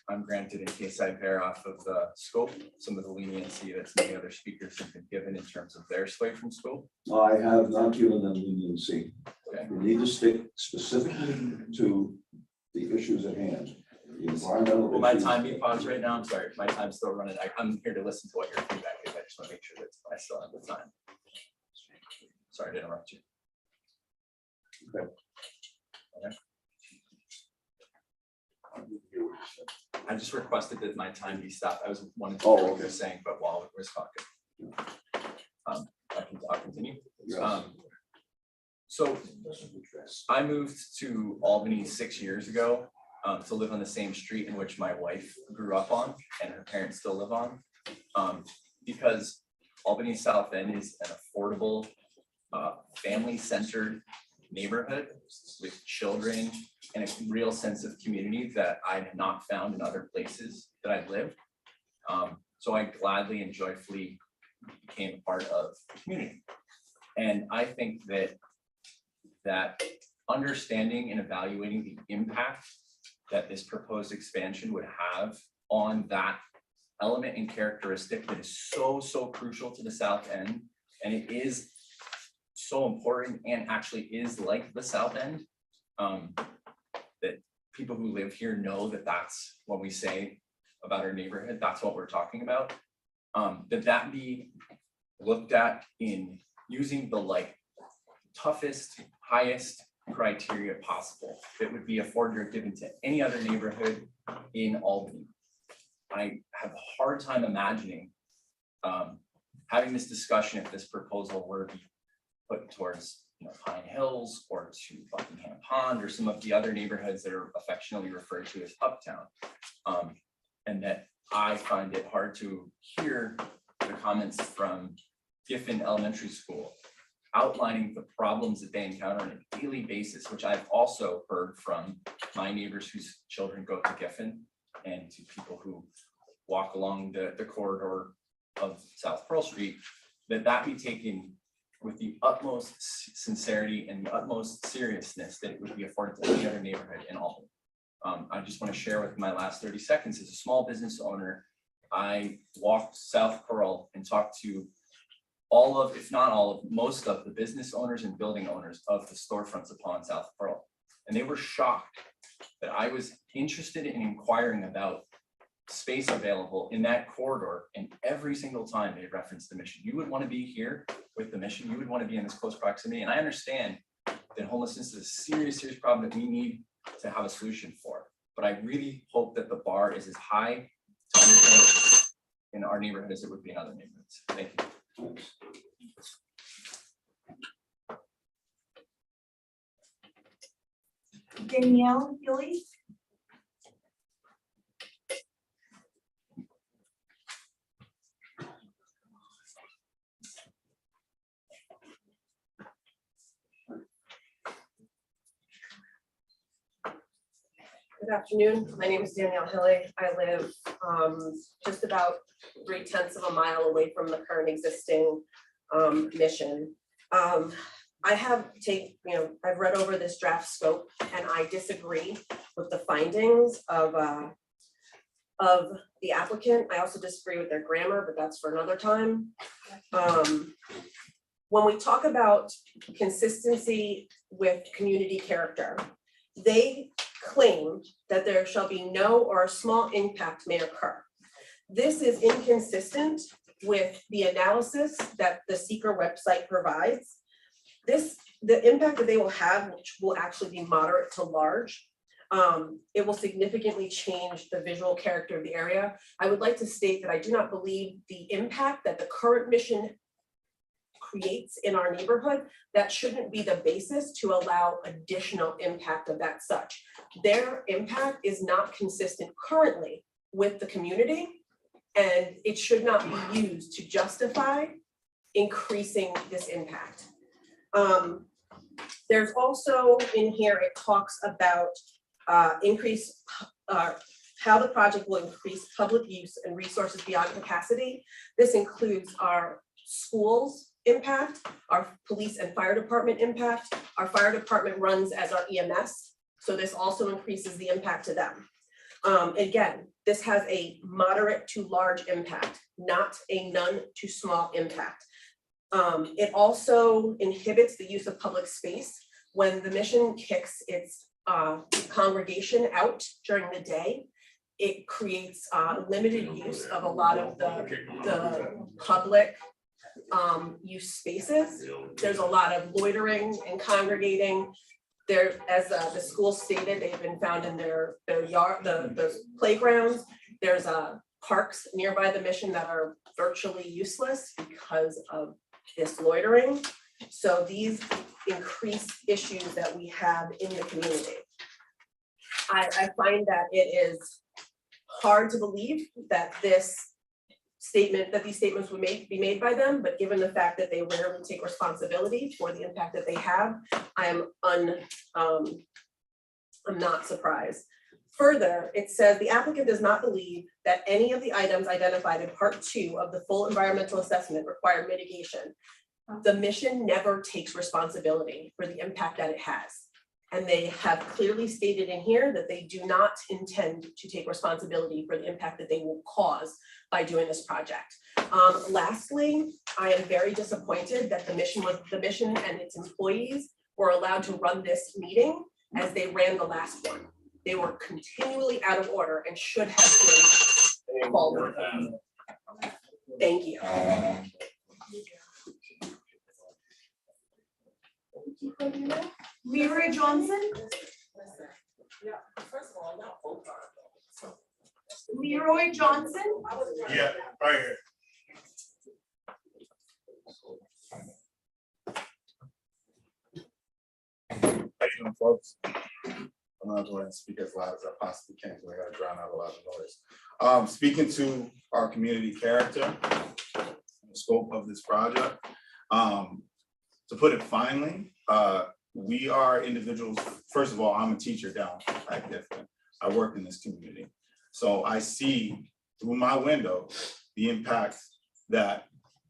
I'm granted in case I bear off of the scope, some of the leniency that some of the other speakers have been given in terms of their sway from scope. I have not given them leniency. Okay. You need to stick specifically to the issues at hand. The environmental Will my issues. time be paused right now? I'm sorry, my time's still running. I'm here to listen to what your feedback is. I just want to make sure that I still have the time. Sorry to interrupt you. Okay. Okay. I just requested that my time be stopped. I was wanting to hear what you were saying, but while we were talking, I'll continue. Yes. So I moved to Albany 6 years ago to live on the same street in which my wife grew up on and her parents still live on, because Albany South End is an affordable, family-centered neighborhood with children and a real sense of community that I have not found in other places that I've lived. So I gladly and joyfully became a part of the community. And I think that understanding and evaluating the impact that this proposed expansion would have on that element and characteristic that is so crucial to the South End, and it is so important and actually is like the South End, that people who live here know that that's what we say about our neighborhood, that's what we're talking about, that be looked at in using the toughest, highest criteria possible that would be afforded or given to any other neighborhood in Albany. I have a hard time imagining having this discussion if this proposal were to be put towards Pine Hills or to Buckingham Pond or some of the other neighborhoods that are affectionately referred to as Uptown. And that I find it hard to hear the comments from Giffen Elementary School outlining the problems that they encounter on a daily basis, which I've also heard from my neighbors whose children go to Giffen and to people who walk along the corridor of South Pearl Street, that be taken with the utmost sincerity and the utmost seriousness that it would be afforded to any other neighborhood in Albany. I just want to share with my last 30 seconds, as a small business owner, I walked South Pearl and talked to all of, if not all of, most of the business owners and building owners of the storefronts upon South Pearl. And they were shocked that I was interested in inquiring about space available in that corridor, and every single time they referenced the mission. You would want to be here with the mission, you would want to be in this close proximity. And I understand that homelessness is a serious, serious problem that we need to have a solution for. But I really hope that the bar is as high to understand it in our neighborhood as it would be in other neighborhoods. Thank you. Danielle Gillies. Good afternoon. My name is Danielle Hilly. I live just about 3/10 of a mile away from the current existing mission. I have I've read over this draft scope, and I disagree with the findings of the applicant. I also disagree with their grammar, but that's for another time. When we talk about consistency with community character, they claim that there shall be no or a small impact may occur. This is inconsistent with the analysis that the seeker website provides. The impact that they will have, which will actually be moderate to large, it will significantly change the visual character of the area. I would like to state that I do not believe the impact that the current mission creates in our neighborhood, that shouldn't be the basis to allow additional impact of that such. Their impact is not consistent currently with the community, and it should not be used to justify increasing this impact. There's also in here, it talks about how the project will increase public use and resources beyond capacity. This includes our schools impact, our police and fire department impact. Our fire department runs as our EMS, so this also increases the impact to them. Again, this has a moderate to large impact, not a none to small impact. It also inhibits the use of public space. When the mission kicks its congregation out during the day, it creates limited use of a lot of the public use spaces. There's a lot of loitering and congregating. There, as the school stated, they've been found in their yard, the playgrounds. There's parks nearby the mission that are virtually useless because of this loitering. So these increase issues that we have in the community. I find that it is hard to believe that these statements would be made by them, but given the fact that they rarely take responsibility for the impact that they have, I'm not surprised. Further, it says the applicant does not believe that any of the items identified in part 2 of the full environmental assessment require mitigation. The mission never takes responsibility for the impact that it has. And they have clearly stated in here that they do not intend to take responsibility for the impact that they will cause by doing this project. Lastly, I am very disappointed that the mission and its employees were allowed to run this meeting as they ran the last one. They were continually out of order and should have been called on. Thank you. Leroy Johnson. Leroy Johnson. Yeah, right here. How you doing, folks? I'm not going to speak as loud as I possibly can because I got to drown out a lot of noise. Speaking to our community character, the scope of this project, to put it finely, we are individuals. First of all, I'm a teacher down at Gifton. I work in this community. So I see through my window the impact that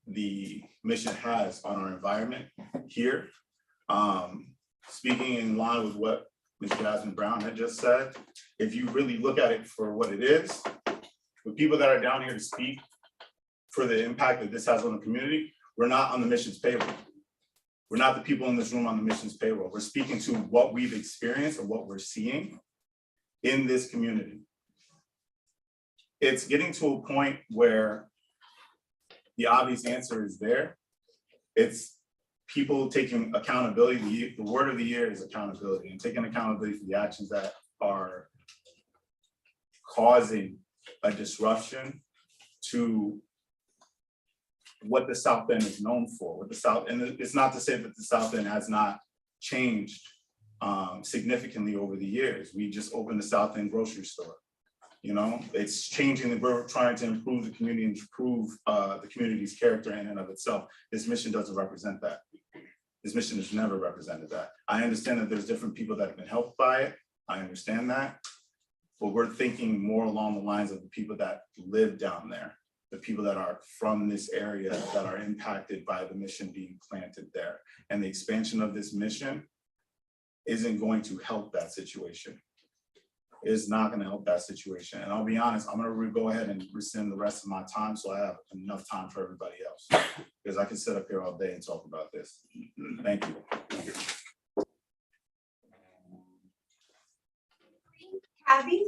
the mission has on our environment here. Speaking in line with what Ms. Jasmine Brown had just said, if you really look at it for what it is, the people that are down here to speak for the impact that this has on the community, we're not on the mission's payroll. We're not the people in this room on the mission's payroll. We're speaking to what we've experienced and what we're seeing in this community. It's getting to a point where the obvious answer is there. It's people taking accountability. The word of the year is accountability, and taking accountability for the actions that are causing a disruption to what the South End is known for. What the South, and it's not to say that the South End has not changed significantly over the years. We just opened the South End grocery store. You know, it's changing. We're trying to improve the community and improve the community's character in and of itself. This mission doesn't represent that. This mission has never represented that. I understand that there's different people that have been helped by it. I understand that. But we're thinking more along the lines of the people that live down there, the people that are from this area that are impacted by the mission being planted there. And the expansion of this mission isn't going to help that situation. Is not going to help that situation. And I'll be honest, I'm going to go ahead and rescind the rest of my time so I have enough time for everybody else, because I can sit up here all day and talk about this. Thank you. Abby?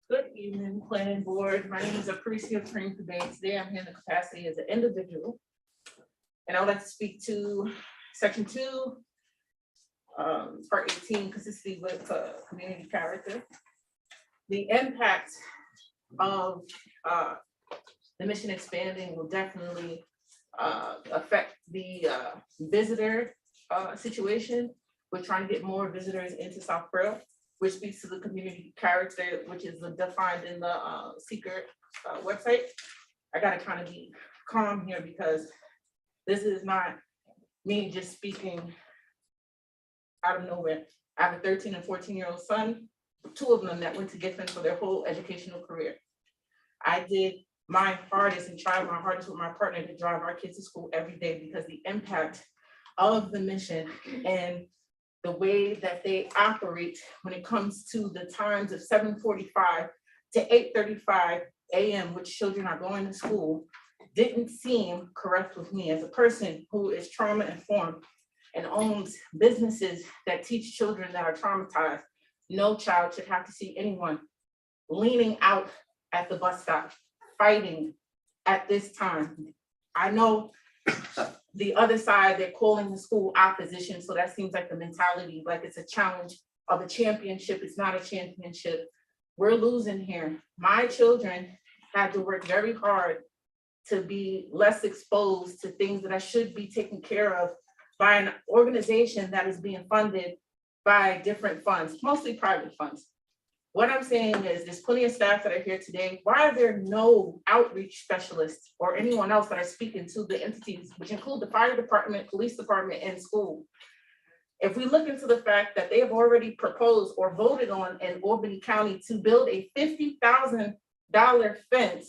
Good evening, planning board. My name is Appreciative Cream today. Today I'm here in the capacity as an individual. And I would like to speak to section 2, part 18, consistency with community character. The impact of the mission expanding will definitely affect the visitor situation. We're trying to get more visitors into South Pearl, which speaks to the community character, which is defined in the Seeker website. I gotta kind of be calm here because this is not me just speaking out of nowhere. I have a 13 and 14-year-old son, 2 of them that went to Gifton for their whole educational career. I did my hardest and tried my hardest with my partner to drive our kids to school every day because the impact of the mission and the way that they operate when it comes to the times of 7:45 to 8:35 a.m., which children are going to school, didn't seem correct with me as a person who is trauma informed and owns businesses that teach children that are traumatized. No child should have to see anyone leaning out at the bus stop, fighting at this time. I know the other side, they're calling the school opposition. So that seems like the mentality, like it's a challenge of a championship. It's not a championship. We're losing here. My children had to work very hard to be less exposed to things that I should be taken care of by an organization that is being funded by different funds, mostly private funds. What I'm saying is there's plenty of staff that are here today. Why are there no outreach specialists or anyone else that are speaking to the entities, which include the fire department, police department, and school? If we look into the fact that they have already proposed or voted on in Albany County to build a $50,000 fence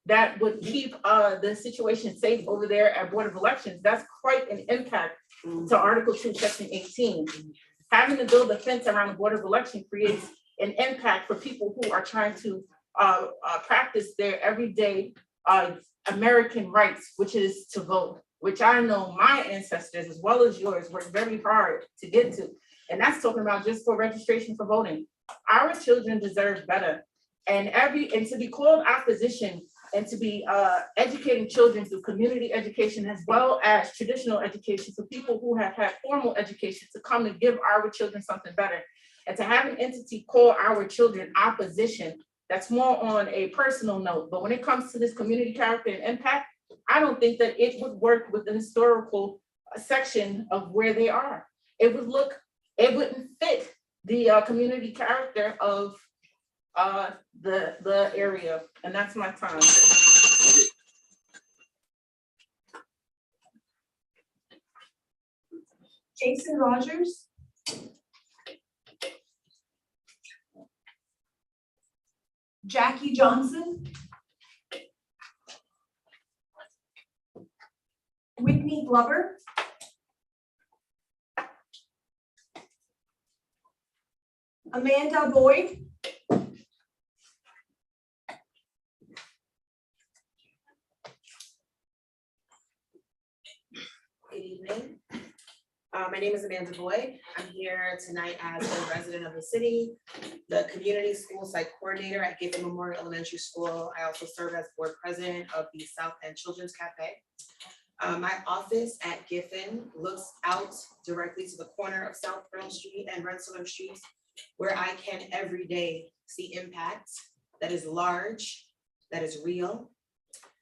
that would keep the situation safe over there at Board of Elections, that's quite an impact to Article 2, Section 18. Having to build a fence around the Board of Election creates an impact for people who are trying to practice their everyday American rights, which is to vote, which I know my ancestors as well as yours worked very hard to get to. And that's talking about just for registration for voting. Our children deserve better. And to be called opposition and to be educating children through community education as well as traditional education, so people who have had formal education to come and give our children something better. And to have an entity call our children opposition, that's more on a personal note. But when it comes to this community character and impact, I don't think that it would work with the historical section of where they are. It wouldn't fit the community character of The area, and that's my time. Jason Rogers. Jackie Johnson. Whitney Glover. Amanda Boyd. Good evening. My name is Amanda Boyd. I'm here tonight as a resident of the city, the community school site coordinator at Giffen Memorial Elementary School. I also serve as board president of the South End Children's Cafe. My office at Giffen looks out directly to the corner of South Pearl Street and Rensselaer Streets, where I can every day see impact that is large, that is real.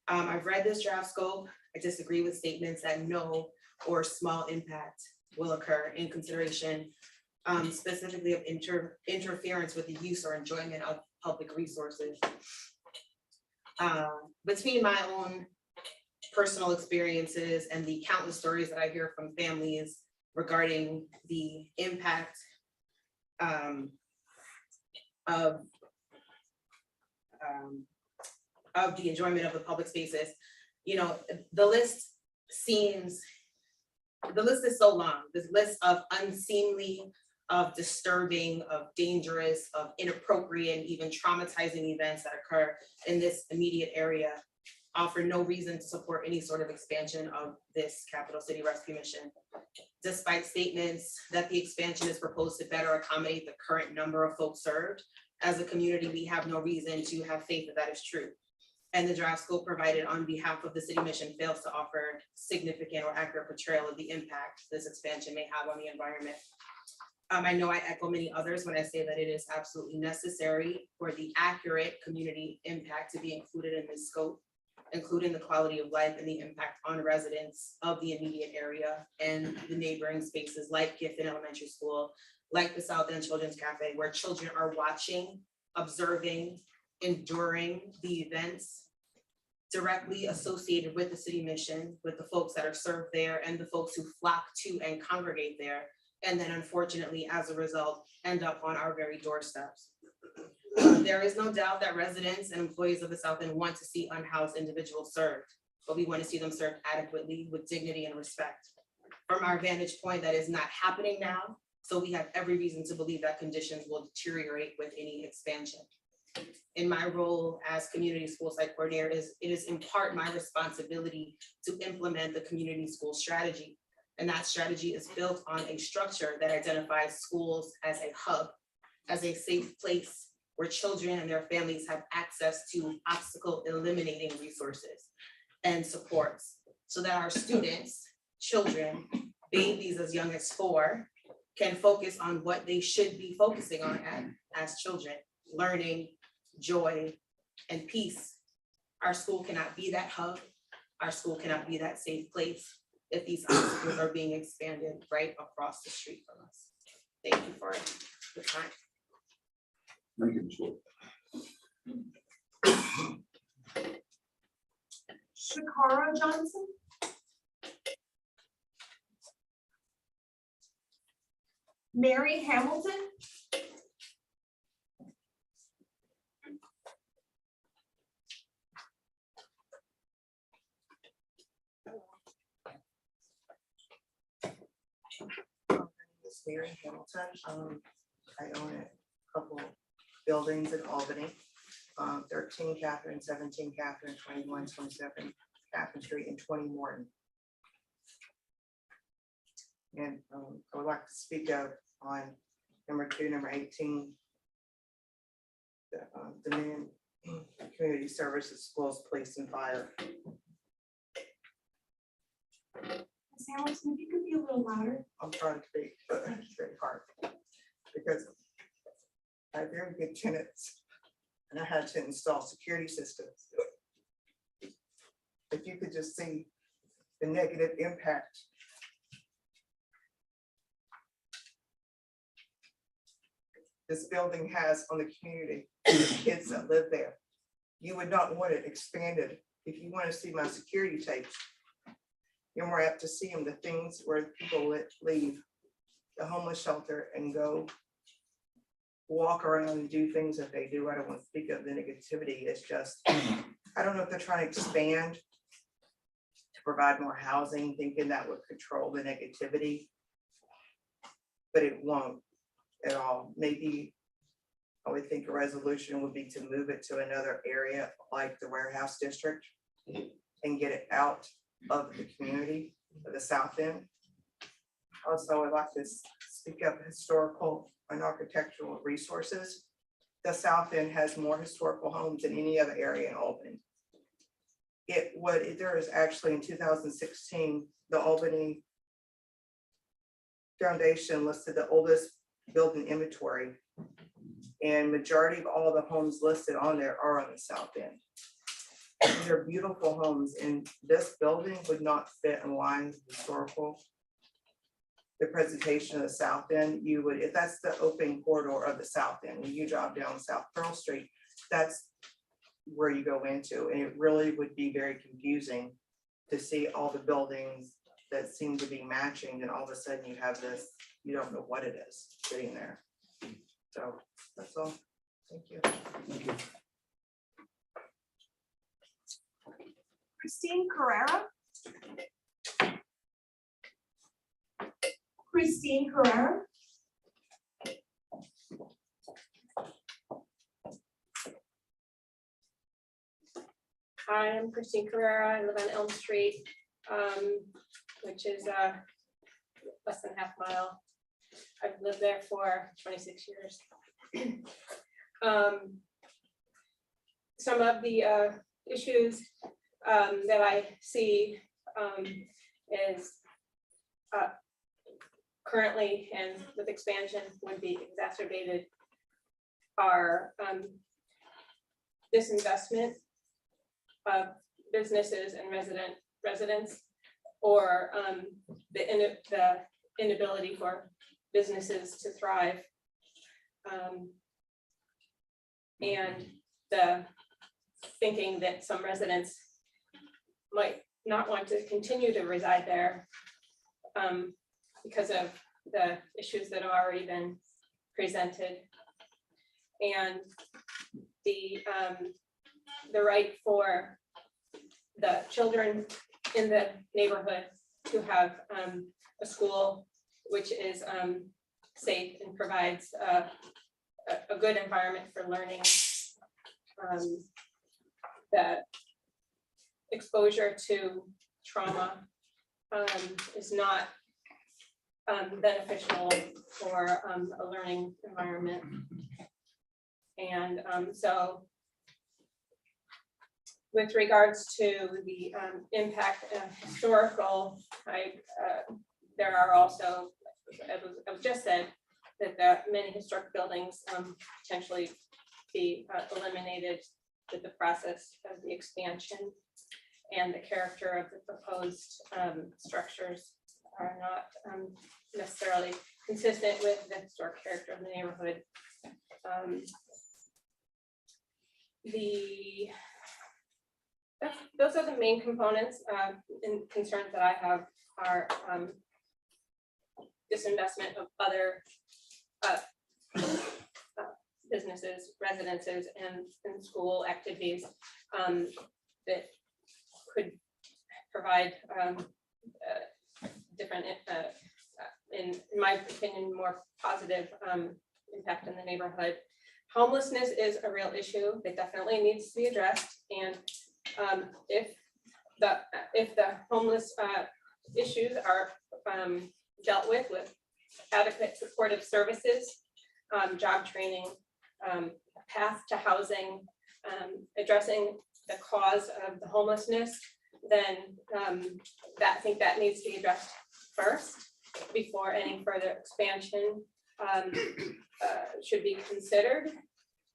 I've read this draft scope. I disagree with statements that no or small impact will occur in consideration, specifically of interference with the use or enjoyment of public resources. Between my own personal experiences and the countless stories that I hear from families regarding the impact of the enjoyment of the public spaces, you know, the list is so long. This list of unseemly, of disturbing, of dangerous, of inappropriate, even traumatizing events that occur in this immediate area offer no reason to support any sort of expansion of this Capital City Rescue Mission. Despite statements that the expansion is proposed to better accommodate the current number of folks served, as a community, we have no reason to have faith that that is true. And the draft scope provided on behalf of the city mission fails to offer significant or accurate portrayal of the impact this expansion may have on the environment. I know I echo many others when I say that it is absolutely necessary for the accurate community impact to be included in this scope, including the quality of life and the impact on residents of the immediate area and the neighboring spaces like Giffen Elementary School, like the South End Children's Cafe, where children are watching, observing, enduring the events directly associated with the city mission, with the folks that are served there and the folks who flock to and congregate there. And then unfortunately, as a result, end up on our very doorsteps. There is no doubt that residents and employees of the South End want to see unhoused individuals served, but we want to see them served adequately with dignity and respect. From our vantage point, that is not happening now. So we have every reason to believe that conditions will deteriorate with any expansion. In my role as community school site coordinator, it is in part my responsibility to implement the community school strategy. And that strategy is built on a structure that identifies schools as a hub, as a safe place where children and their families have access to obstacle eliminating resources and supports, so that our students, children, babies as young as 4, can focus on what they should be focusing on as children: learning, joy, and peace. Our school cannot be that hub. Our school cannot be that safe place if these obstacles are being expanded right across the street from us. Thank you for the time. Thank you, Ms. Wood. Shakara Johnson. Mary Hamilton. Mary Hamilton. I own a couple buildings in Albany, 13 Catherine, 17 Catherine, 21, 27 Catherine Street, and 20 Morton. And I would like to speak of on number 2, number 18, the demand community services, schools, police, and fire. Ms. Hamilton, if you could be a little louder. I'm trying to be, but it's very hard because I have very good tenants and I had to install security systems. If you could just see the negative impact this building has on the community, and the kids that live there. You would not want it expanded. If you want to see my security tapes, you're more apt to see them, the things where people leave the homeless shelter and go walk around and do things that they do. I don't want to speak of the negativity. It's just, I don't know if they're trying to expand to provide more housing, thinking that would control the negativity. But it won't at all. Maybe I would think a resolution would be to move it to another area like the warehouse district and get it out of the community of the south end. Also, I'd like to speak of historical and architectural resources. The south end has more historical homes than any other area in Albany. There is actually in 2016, the Albany Foundation listed the oldest building inventory, and majority of all the homes listed on there are on the south end. And they're beautiful homes, and this building would not fit in line with historical. The presentation of the south end, you would, if that's the open corridor of the south end, when you drive down South Pearl Street, that's where you go into, and it really would be very confusing to see all the buildings that seem to be matching, and all of a sudden you have this, you don't know what it is sitting there. So that's all. Thank you. Thank you. Christine Carrera. Christine Carrera. Hi, I'm Christine Carrera. I live on Elm Street, which is less than half mile. I've lived there for 26 years. Some of the issues that I see is currently and with expansion would be exacerbated are disinvestment of businesses and residents, or the inability for businesses to thrive, and the thinking that some residents might not want to continue to reside there because of the issues that have already been presented, and the right for the children in the neighborhood to have a school which is safe and provides a good environment for learning. The exposure to trauma is not beneficial for a learning environment. And so with regards to the impact of historical, there are also, it was just said, that many historic buildings potentially be eliminated with the process of the expansion, and the character of the proposed structures are not necessarily consistent with the historic character of the neighborhood. Those are the main components and concerns that I have are disinvestment of other businesses, residences, and school activities that could provide different, in my opinion, more positive impact in the neighborhood. Homelessness is a real issue that definitely needs to be addressed, and if the homeless issues are dealt with adequate supportive services, job training, path to housing, addressing the cause of the homelessness, then I think that needs to be addressed first before any further expansion should be considered.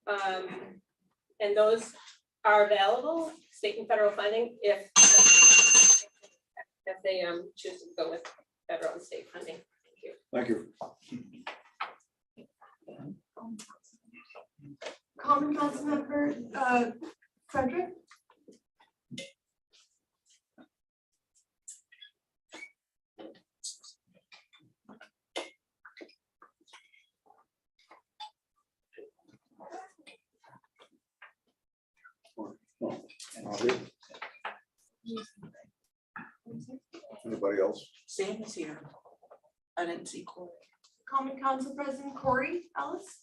And those are available, state and federal funding, if they choose to go with federal and state funding. Thank you. Thank you. Common Council Member, Frederick? Anybody else? Sam is here. I didn't see Corey. Common Council President Corey Ellis?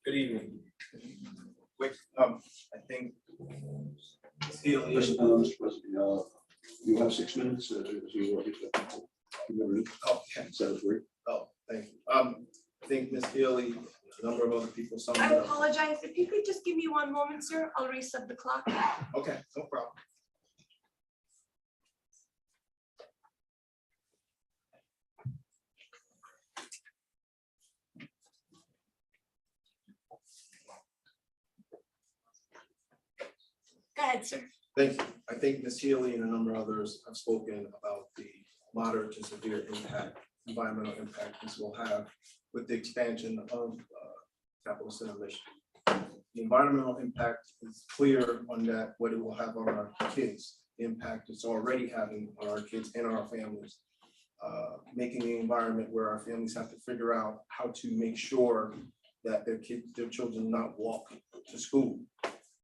Good evening. Quick, I think. Mr. President, you have 6 minutes. Oh, thank you. I think Ms. Healy, a number of other people, some. I apologize. If you could just give me 1 moment, sir, I'll reset the clock. Okay, no problem. Go ahead, sir. Thank you. I think Ms. Healy and a number of others have spoken about the moderate to severe impact, environmental impact this will have with the expansion of Capital Center Mission. The environmental impact is clear on that, what it will have on our kids, the impact it's already having on our kids and our families. Making the environment where our families have to figure out how to make sure that their children not walk to school.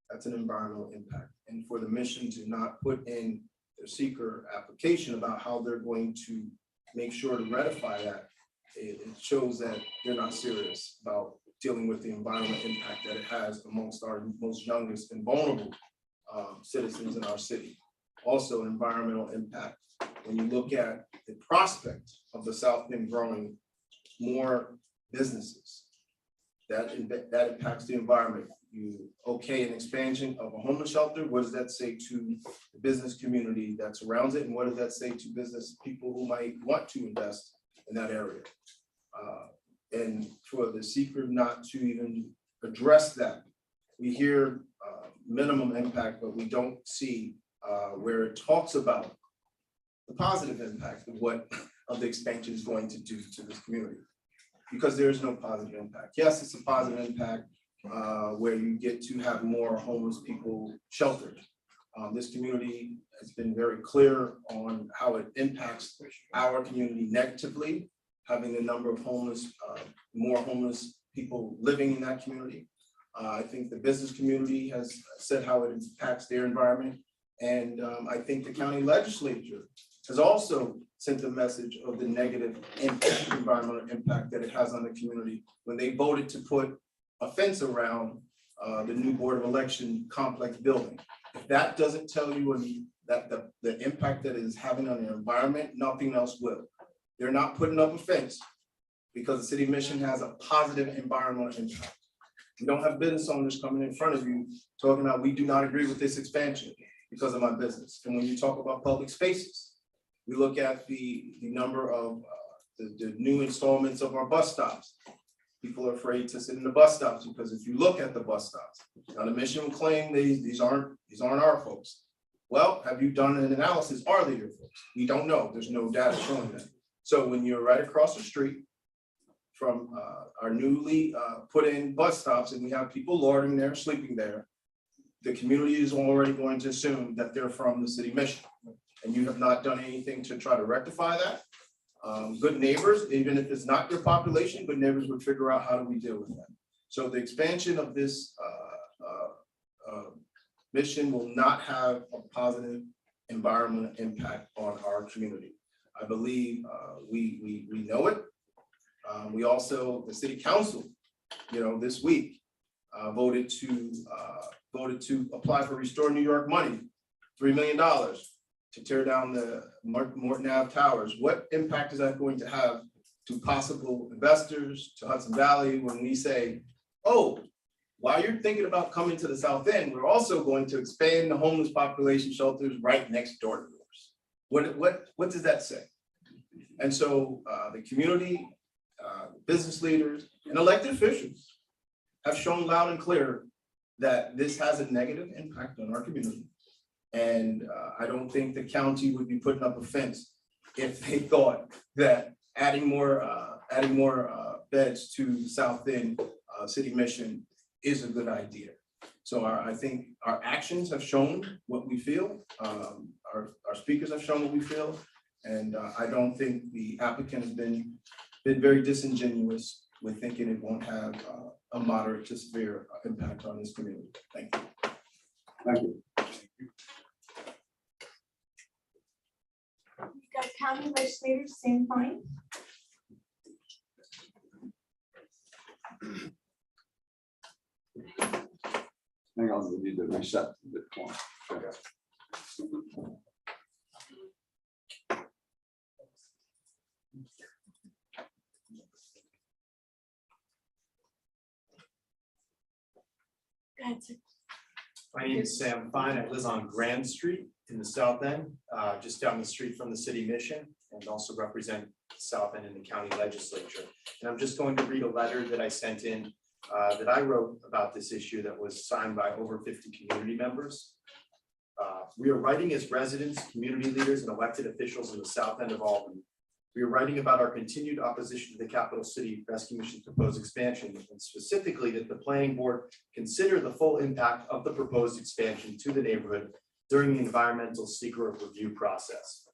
That's an environmental impact. And for the mission to not put in their seeker application about how they're going to make sure to ratify that, it shows that they're not serious about dealing with the environmental impact that it has amongst our most youngest and vulnerable citizens in our city. Also, environmental impact. When you look at the prospect of the South End growing more businesses, that impacts the environment. You okay an expansion of a homeless shelter, what does that say to the business community that surrounds it? And what does that say to business people who might want to invest in that area? And for the seeker not to even address that, we hear minimum impact, but we don't see where it talks about the positive impact of what the expansion is going to do to this community. Because there is no positive impact. Yes, it's a positive impact where you get to have more homeless people sheltered. This community has been very clear on how it impacts our community negatively, having the number of homeless, more homeless people living in that community. I think the business community has said how it impacts their environment. And I think the county legislature has also sent a message of the negative impact, environmental impact that it has on the community when they voted to put a fence around the new Board of Election complex building. If that doesn't tell you that the impact that it is having on the environment, nothing else will. They're not putting up a fence because the city mission has a positive environmental impact. You don't have business owners coming in front of you talking about, we do not agree with this expansion because of my business. And when you talk about public spaces, we look at the number of the new installments of our bus stops. People are afraid to sit in the bus stops because if you look at the bus stops, now the mission will claim these aren't our folks. Well, have you done an analysis? Are they your folks? We don't know. There's no data showing that. So when you're right across the street from our newly put in bus stops and we have people loitering there, sleeping there, the community is already going to assume that they're from the city mission. And you have not done anything to try to rectify that. Good neighbors, even if it's not your population, good neighbors would figure out how do we deal with that. So the expansion of this mission will not have a positive environmental impact on our community. I believe we know it. We also, the city council, this week voted to apply for Restore New York money, $3 million to tear down the Morton Ave towers. What impact is that going to have to possible investors, to Hudson Valley, when we say, oh, while you're thinking about coming to the South End, we're also going to expand the homeless population shelters right next door to yours. What does that say? And so the community, business leaders, and elected officials have shown loud and clear that this has a negative impact on our community. And I don't think the county would be putting up a fence if they thought that adding more beds to the South End City Mission is a good idea. So I think our actions have shown what we feel. Our speakers have shown what we feel. And I don't think the applicant has been very disingenuous with thinking it won't have a moderate to severe impact on this community. Thank you. Thank you. We've got county legislators, Sam Fine. Hang on, we need to reset the point. Okay. Go ahead, sir. My name is Sam Fine. I live on Grand Street in the South End, just down the street from the City Mission, and also represent the South End in the county legislature. And I'm just going to read a letter that I sent in that I wrote about this issue that was signed by over 50 community members. We are writing as residents, community leaders, and elected officials in the South End of Albany. We are writing about our continued opposition to the Capital City Rescue Mission's proposed expansion, and specifically that the planning board consider the full impact of the proposed expansion to the neighborhood during the environmental secret review process.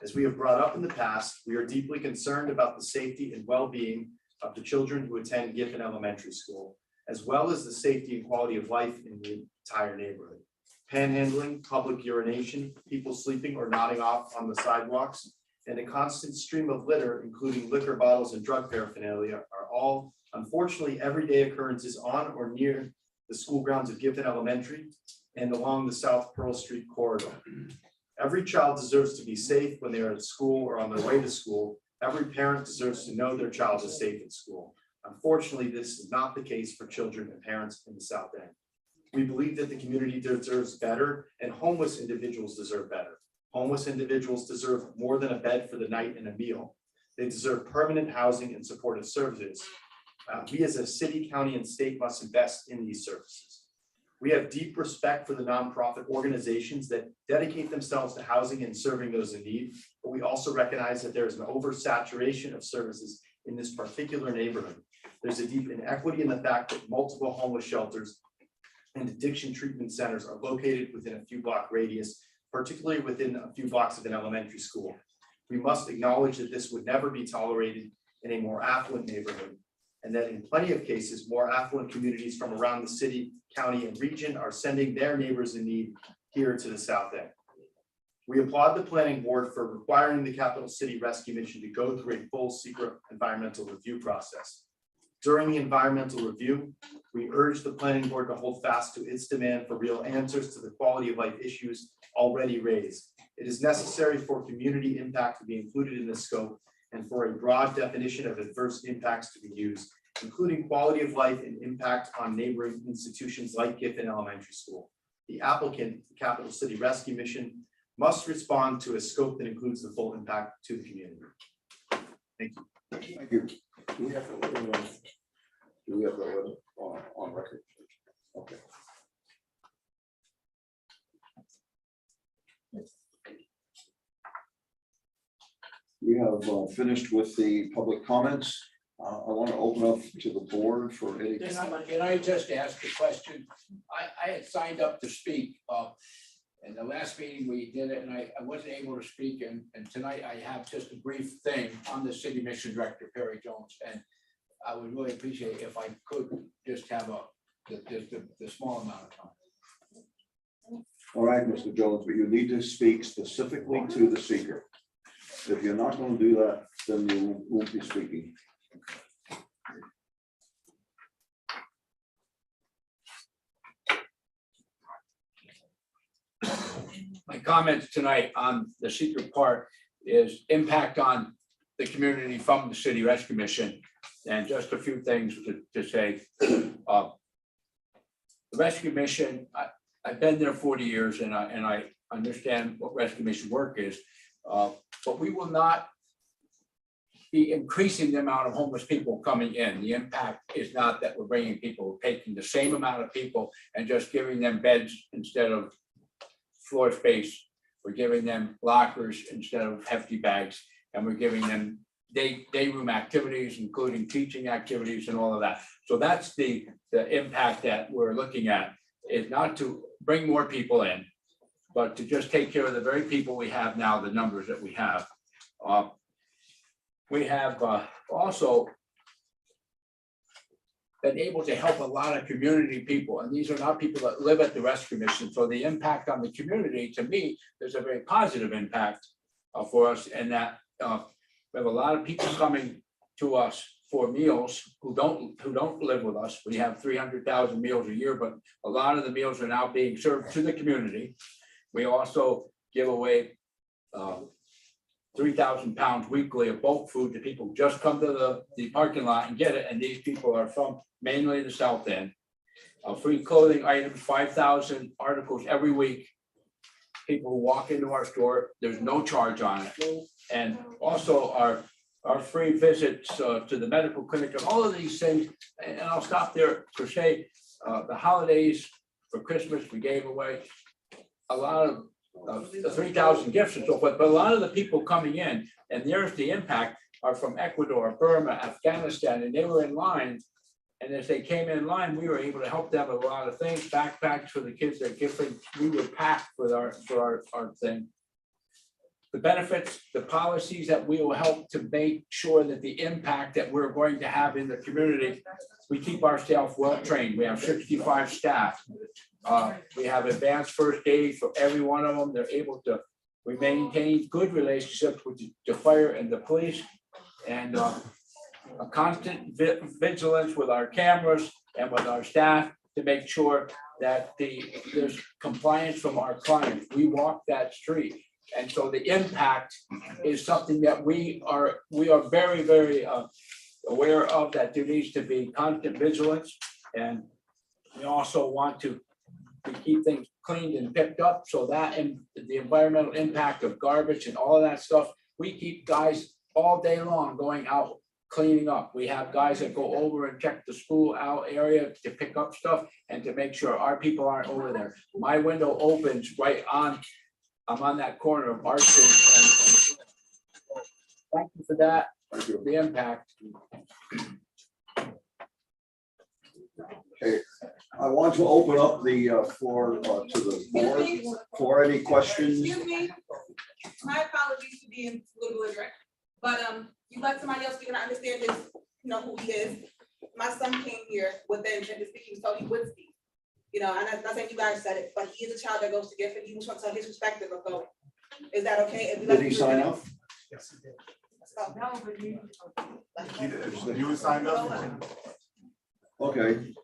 As we have brought up in the past, we are deeply concerned about the safety and well-being of the children who attend Giffen Elementary School, as well as the safety and quality of life in the entire neighborhood. Panhandling, public urination, people sleeping or nodding off on the sidewalks, and a constant stream of litter, including liquor bottles and drug paraphernalia, are all unfortunately everyday occurrences on or near the school grounds of Giffen Elementary and along the South Pearl Street corridor. Every child deserves to be safe when they are at school or on their way to school. Every parent deserves to know their child is safe at school. Unfortunately, this is not the case for children and parents in the South End. We believe that the community deserves better, and homeless individuals deserve better. Homeless individuals deserve more than a bed for the night and a meal. They deserve permanent housing and supportive services. We as a city, county, and state must invest in these services. We have deep respect for the nonprofit organizations that dedicate themselves to housing and serving those in need, but we also recognize that there is an oversaturation of services in this particular neighborhood. There's a deep inequity in the fact that multiple homeless shelters and addiction treatment centers are located within a few block radius, particularly within a few blocks of an elementary school. We must acknowledge that this would never be tolerated in a more affluent neighborhood, and that in plenty of cases, more affluent communities from around the city, county, and region are sending their neighbors in need here to the South End. We applaud the planning board for requiring the Capital City Rescue Mission to go through a full secret environmental review process. During the environmental review, we urge the planning board to hold fast to its demand for real answers to the quality of life issues already raised. It is necessary for community impact to be included in this scope and for a broad definition of adverse impacts to be used, including quality of life and impact on neighboring institutions like Giffen Elementary School. The applicant, the Capital City Rescue Mission, must respond to a scope that includes the full impact to the community. Thank you. Thank you. Do we have the on record? Okay. We have finished with the public comments. I want to open up to the board for any. Can I just ask a question? I had signed up to speak. In the last meeting we did it and I wasn't able to speak and tonight I have just a brief thing. I'm the city mission director, Perry Jones, and I would really appreciate if I could just have the small amount of time. All right, Mr. Jones, but you need to speak specifically to the speaker. If you're not going to do that, then you won't be speaking. My comments tonight on the secret part is impact on the community from the City Rescue Mission, and just a few things to say. The Rescue Mission, I've been there 40 years and I understand what Rescue Mission work is, but we will not be increasing the amount of homeless people coming in. The impact is not that we're bringing people, we're taking the same amount of people and just giving them beds instead of floor space We're giving them lockers instead of hefty bags, and we're giving them day room activities, including teaching activities and all of that. So that's the impact that we're looking at, is not to bring more people in, but to just take care of the very people we have now, the numbers that we have. We have also been able to help a lot of community people, and these are not people that live at the rescue mission. So the impact on the community, to me, there's a very positive impact for us, in that we have a lot of people coming to us for meals who don't live with us. We have 300,000 meals a year, but a lot of the meals are now being served to the community. We also give away 3,000 pounds weekly of bulk food to people who just come to the parking lot and get it. And these people are from mainly the South End. Free clothing items, 5,000 articles every week. People who walk into our store, there's no charge on it. And also our free visits to the medical clinic and all of these things. And I'll stop there, crochet. The holidays for Christmas, we gave away a lot of the 3,000 gifts and so forth, but a lot of the people coming in, and there's the impact, are from Ecuador, Burma, Afghanistan, and they were in line. And as they came in line, we were able to help them with a lot of things, backpacks for the kids, they're gifting. We were packed for our thing. The benefits, the policies that we will help to make sure that the impact that we're going to have in the community, we keep our staff well trained. We have 65 staff. We have advanced first aid for every one of them. They're able to, we maintain good relationships with the fire and the police, and a constant vigilance with our cameras and with our staff to make sure that there's compliance from our clients. We walk that street. And so the impact is something that we are very, very aware of, that there needs to be constant vigilance. And we also want to keep things cleaned and picked up, so that, and the environmental impact of garbage and all of that stuff, we keep guys all day long going out cleaning up. We have guys that go over and check the school out area to pick up stuff and to make sure our people aren't over there. My window opens right on, I'm on that corner of Arch and thank you for that, the impact. Okay, I want to open up the floor to the board for any questions. Excuse me, my apologies for being a little ignorant, but you let somebody else speak, and I understand his, who he is. My son came here with the intent of speaking, so he would speak. And I'm not saying you guys said it, but he is a child that goes to Gift, and he was trying to tell his perspective of going. Is that okay? If we let Did he him sign do it? up? Yes, he did. No, but you. You signed up? Okay.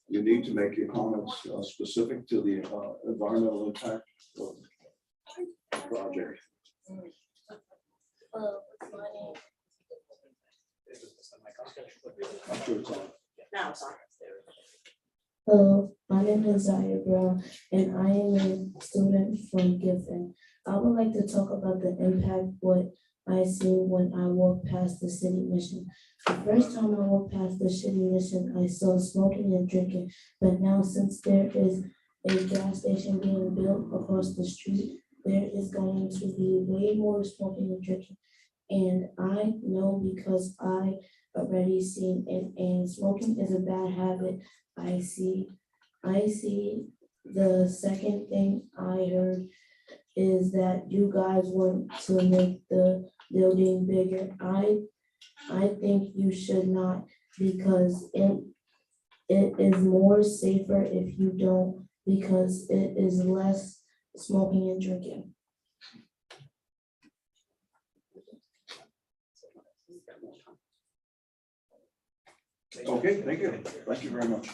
You need to make your comments specific to the environmental impact of the project. I'm sure it's on. Now it's on. Hello, my name is Zaya Brown, and I am a student from Giffen. I would like to talk about the impact what I see when I walk past the city mission. The first time I walked past the city mission, I saw smoking and drinking, but now since there is a gas station being built across the street, there is going to be way more smoking and drinking. And I know because I already seen it, and smoking is a bad habit. I see the second thing I heard is that you guys want to make the building bigger. I think you should not, because it is more safer if you don't, because it is less smoking and drinking. Okay, thank you. Thank you very much.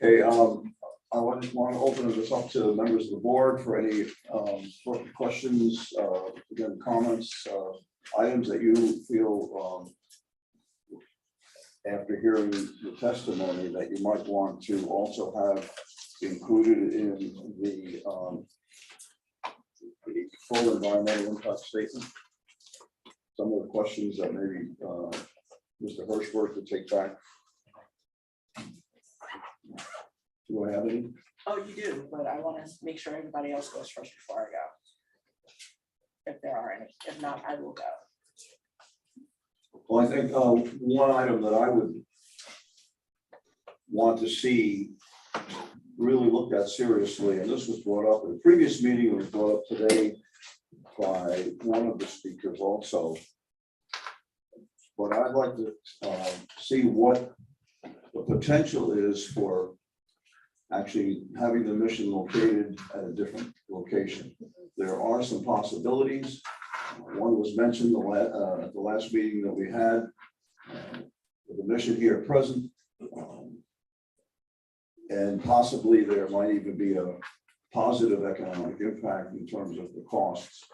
Okay, I want to open this up to members of the board for any questions, again, comments, items that you feel after hearing the testimony that you might want to also have included in the full environmental impact statement. Some of the questions that maybe Mr. Hirschberg could take back. Do I have any? Oh, you do, but I want to make sure everybody else goes first before I go. If there are any, if not, I will go. Well, I think one item that I would want to see really looked at seriously, and this was brought up in the previous meeting, it was brought up today by one of the speakers also. But I'd like to see what the potential is for actually having the mission located at a different location. There are some possibilities. One was mentioned at the last meeting that we had, with the mission here present. And possibly there might even be a positive economic impact in terms of the costs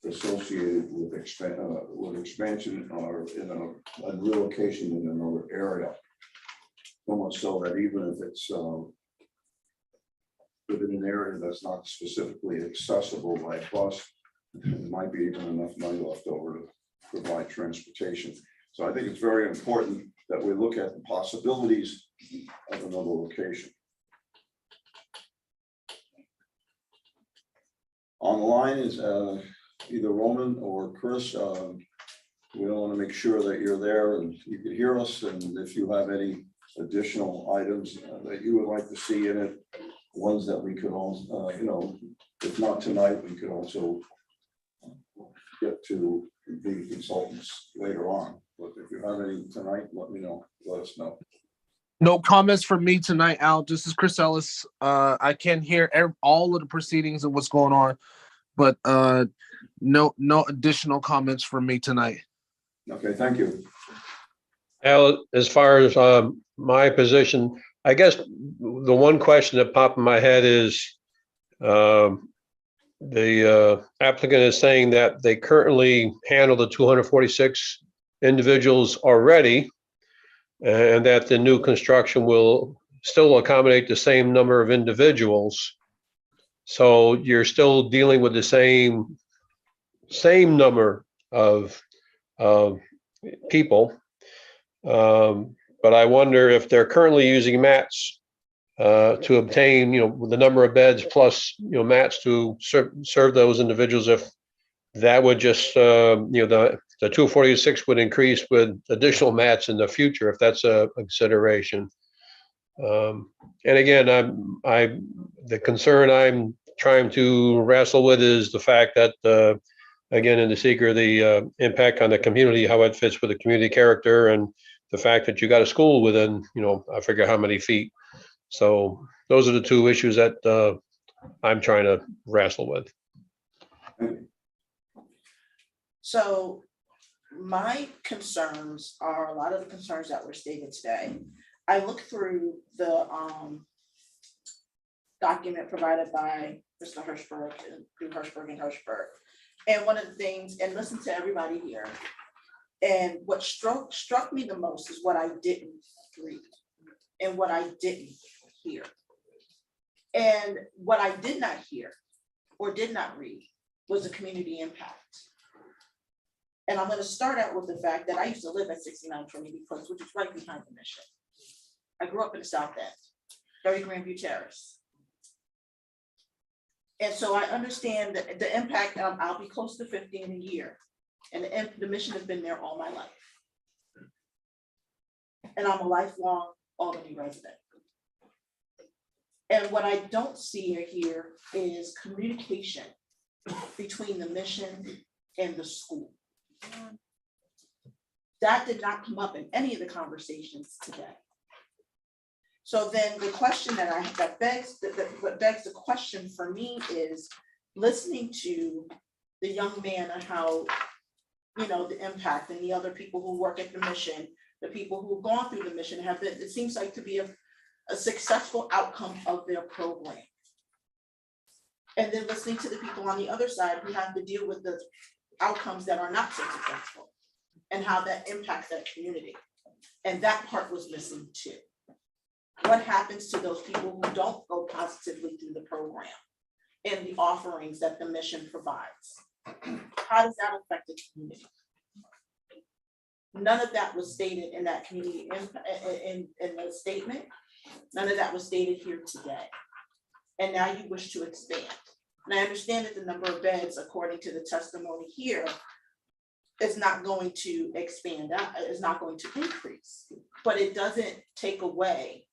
associated with expansion or in a relocation in another area. So much so that even if it's within an area that's not specifically accessible by bus, there might be even enough money left over to provide transportation. So I think it's very important that we look at the possibilities of another location. On the line is either Roman or Chris. We want to make sure that you're there and you can hear us, and if you have any additional items that you would like to see in it, ones that we could also, you know, if not tonight, we could also get to the consultants later on. But if you have any tonight, let me know. Let us know. No comments from me tonight, Al. This is Chris Ellis. I can hear all of the proceedings and what's going on, but no additional comments from me tonight. Okay, thank you. Al, as far as my position, I guess the one question that popped in my head is the applicant is saying that they currently handle the 246 individuals already, and that the new construction will still accommodate the same number of individuals. So you're still dealing with the same number of people. But I wonder if they're currently using mats to obtain, the number of beds plus, mats to serve those individuals. If that would just, the 246 would increase with additional mats in the future, if that's a consideration. And again, the concern I'm trying to wrestle with is the fact that, again, in the seeker, the impact on the community, how it fits with the community character, and the fact that you got a school within, I forget how many feet. So those are the two issues that I'm trying to wrestle with. So my concerns are a lot of the concerns that were stated today. I looked through the document provided by Mr. Hirschberg, through Hirschberg and Hirschberg. And one of the things, and listen to everybody here, and what struck me the most is what I didn't read and what I didn't hear. And what I did not hear or did not read was the community impact. And I'm going to start out with the fact that I used to live at 69 Trinity Place, which is right behind the mission. I grew up in the South End, 30 Grandview Terrace. And so I understand the impact. I'll be close to 50 in a year. And the mission has been there all my life. And I'm a lifelong Albany resident. And what I don't see or hear is communication between the mission and the school. That did not come up in any of the conversations today. So then the question that begs the question for me is listening to the young man and how, the impact, and the other people who work at the mission, the people who've gone through the mission have been, it seems like to be a successful outcome of their program. And then listening to the people on the other side who have to deal with the outcomes that are not so successful and how that impacts that community. And that part was missing too. what happens to those people who don't go positively through the program and the offerings that the mission provides? How does that affect the community? None of that was stated in that community in the statement. None of that was stated here today. And now you wish to expand. And I understand that the number of beds, according to the testimony here, is not going to expand, is not going to increase, but it doesn't take away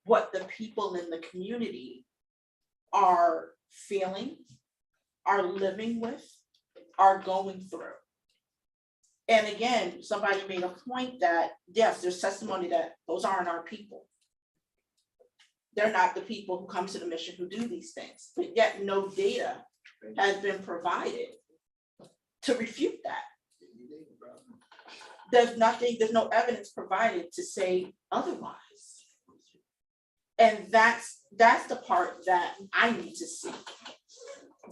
what the people in the community are feeling, are living with, are going through. And again, somebody made a point that, yes, there's testimony that those aren't our people. They're not the people who come to the mission who do these things, but yet no data has been provided to refute that. There's nothing, there's no evidence provided to say otherwise. And that's the part that I need to see.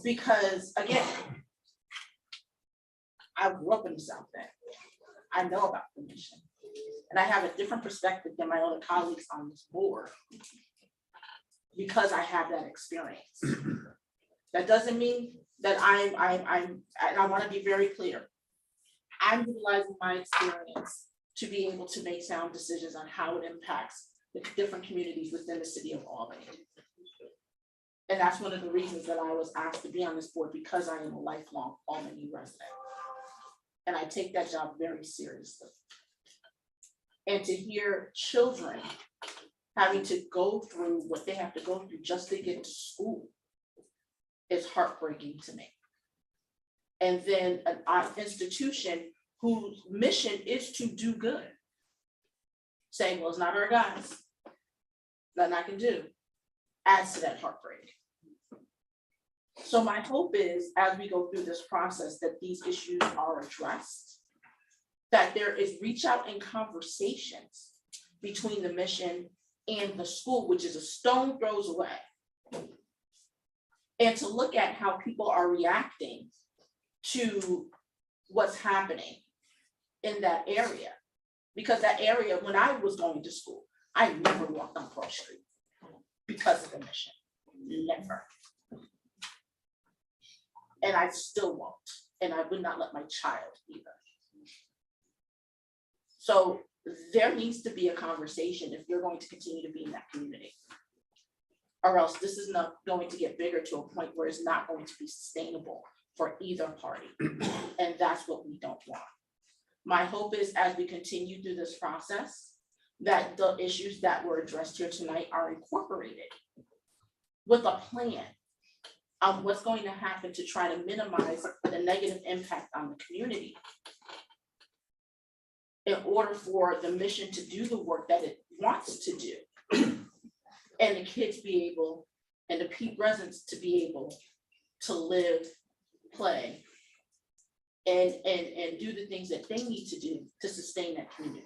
Because again, I grew up in the South End. I know about the mission. And I have a different perspective than my other colleagues on this board because I have that experience. That doesn't mean that and I want to be very clear. I'm utilizing my experience to be able to make sound decisions on how it impacts the different communities within the city of Albany. And that's one of the reasons that I was asked to be on this board, because I am a lifelong Albany resident. And I take that job very seriously. And to hear children having to go through what they have to go through just to get to school is heartbreaking to me. And then an institution whose mission is to do good, saying, well, it's not our guys, nothing I can do, adds to that heartbreak. So my hope is, as we go through this process, that these issues are addressed, that there is reach out and conversations between the mission and the school, which is a stone throws away, and to look at how people are reacting to what's happening in that area. Because that area, when I was going to school, I never walked on Cross Street because of the mission, never. And I still won't, and I would not let my child either. So there needs to be a conversation if you're going to continue to be in that community. Or else this is not going to get bigger to a point where it's not going to be sustainable for either party. And that's what we don't want. My hope is, as we continue through this process, that the issues that were addressed here tonight are incorporated with a plan on what's going to happen to try to minimize the negative impact on the community in order for the mission to do the work that it wants to do. And the kids be able, and the residents to be able to live, play, and do the things that they need to do to sustain that community.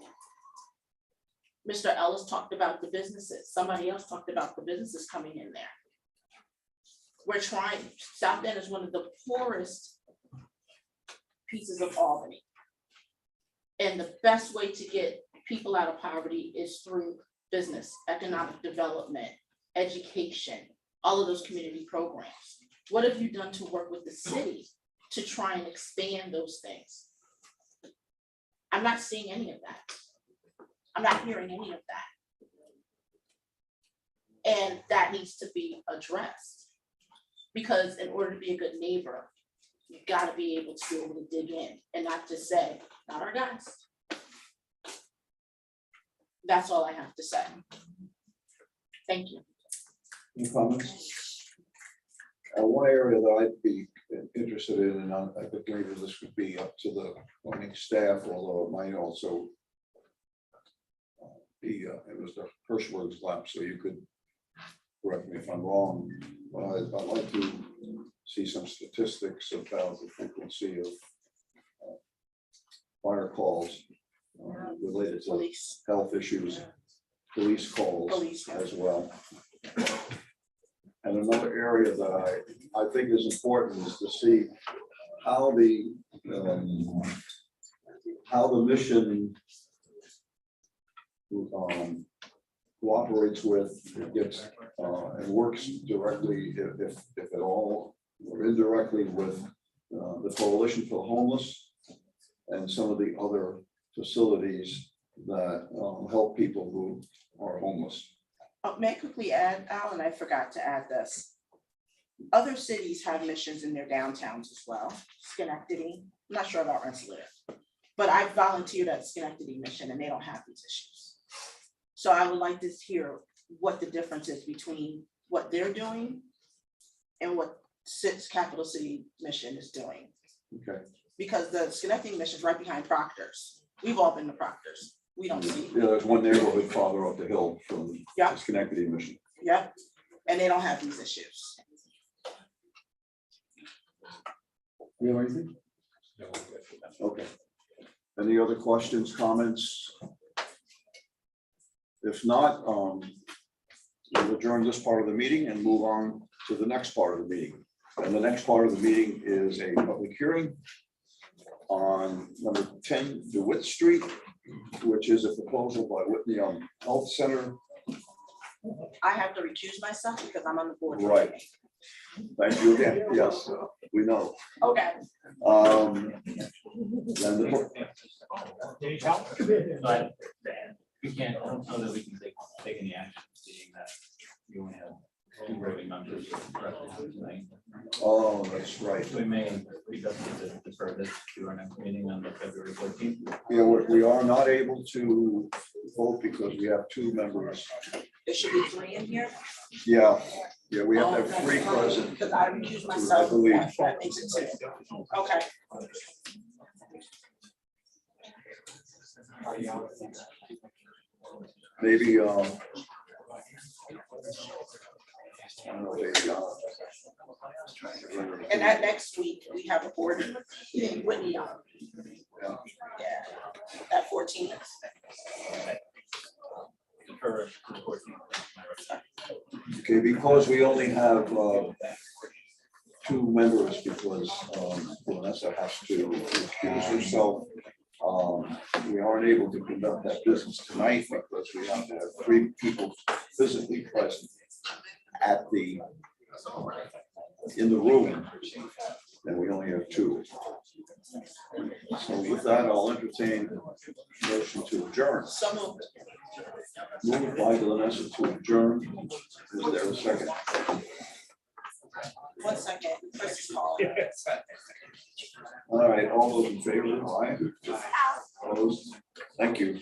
Mr. Ellis talked about the businesses. Somebody else talked about the businesses coming in there. We're trying, South End is one of the poorest pieces of Albany. And the best way to get people out of poverty is through business, economic development, education, all of those community programs. What have you done to work with the city to try and expand those things? I'm not seeing any of that. I'm not hearing any of that. And that needs to be addressed. Because in order to be a good neighbor, you've got to be able to dig in and not just say, not our guys. That's all I have to say. Thank you. Any comments? One area that I'd be interested in, and I think maybe this would be up to the planning staff, although it might also be, it was the Hirschberg's lab, so you could correct me if I'm wrong. I'd like to see some statistics about the frequency of fire calls related to health issues, police calls as well. And another area that I think is important is to see how the mission cooperates with, gets, and works directly, if at all, or indirectly with the Coalition for the Homeless and some of the other facilities that help people who are homeless. May I quickly add, Alan, I forgot to add this. Other cities have missions in their downtowns as well. Schenectady, I'm not sure about Rensselaer, but I volunteered at Schenectady mission and they don't have these issues. So I would like to hear what the difference is between what they're doing and what Capital City Mission is doing. Okay. Because the Schenectady mission is right behind Proctor's. We've all been to Proctor's. We don't see. Yeah, there's one neighborhood farther up the hill from the Schenectady mission. Yep, and they don't have these issues. You have anything? Okay. Any other questions, comments? If not, we'll adjourn this part of the meeting and move on to the next part of the meeting. And the next part of the meeting is a public hearing on number 10 DeWitt Street, which is a proposal by Whitney Health Center. I have to recuse myself because I'm on the board. Right. Thank you again. Yes, we know. Okay. And But we can't, I don't know that we can take any action, seeing that you only have 2 voting members represented tonight. Oh, that's right. We may, we just need to defer this to our next meeting on the February 14th. Yeah, we are not able to vote because we have 2 members. There should be 3 in here. Yeah, we have to have 3 present. Because I recuse myself. I believe. That makes it 2. Okay. Maybe, And that next week, we have a board meeting, Whitney on. Yeah, at 14. okay, because we only have 2 members because Vanessa has to recuse herself. We aren't able to conduct that business tonight because we have to have 3 people physically present at in the room, and we only have 2. So with that, I'll entertain a motion to adjourn. So Moved by Vanessa to adjourn. Is there a second? 1 second. Chris is calling. All right, all those in favor, aye. Opposed? Thank you.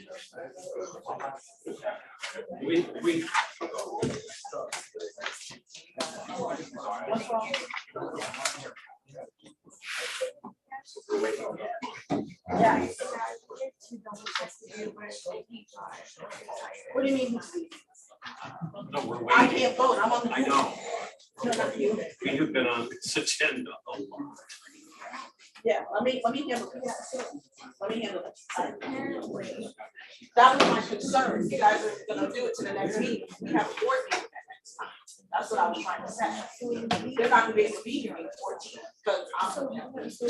What do you mean? No, we're waiting. I can't vote. I'm on the. I know. No, not you. You've been on this agenda a lot. Yeah, let me handle it. Let me handle it. That was my concern. You guys are gonna do it to the next meeting. We have a board meeting that next time. That's what I was trying to say. They're not gonna be able to be here on the 14th, because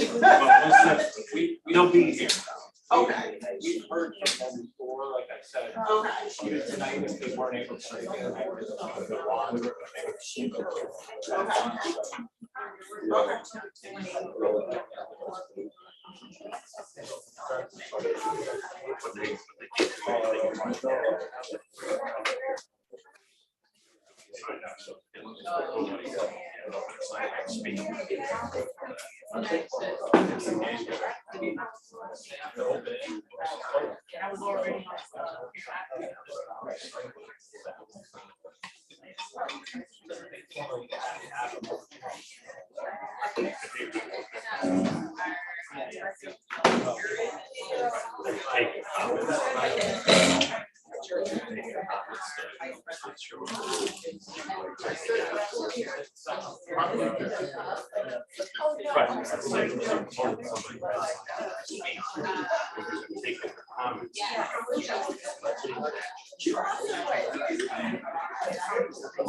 We don't be here. Okay. We've heard from them before, like I said. Okay. Tonight, if they weren't able to.